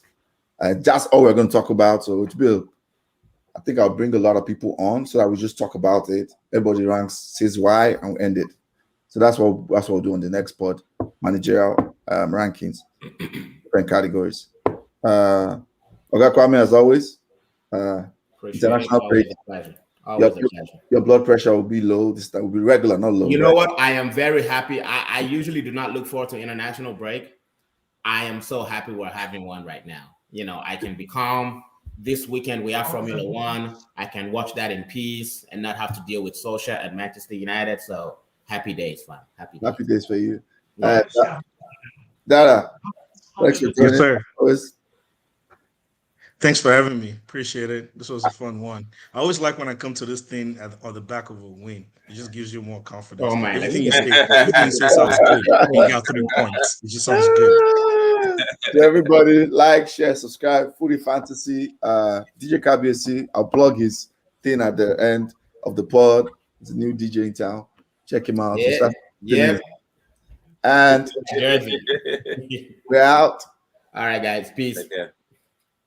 That's all we're going to talk about. So it will. I think I'll bring a lot of people on so that we just talk about it. Everybody ranks, says why, and we end it. So that's what we'll do on the next pod, managerial rankings, different categories. Oga Kwame, as always, international play. Your blood pressure will be low. This time will be regular, not low. You know what? I am very happy. I usually do not look forward to international break. I am so happy we're having one right now. I can be calm. This weekend we have Formula One. I can watch that in peace and not have to deal with Solskjaer at Manchester United. So happy days, fam. Happy days for you. Yeah. Dada, thanks for joining. Yes, sir. Always. Thanks for having me. Appreciate it. This was a fun one. I always like when I come to this thing on the back of a win. It just gives you more confidence. Oh, man. Everything you say sounds good. You got 3 points. It just sounds good. To everybody, like, share, subscribe. Footy Fantasy, DJ KBSC. I'll plug his thing at the end of the pod. It's a new DJ in town. Check him out. Yeah. And Jersey. we're out. All right, guys. Peace. Take care.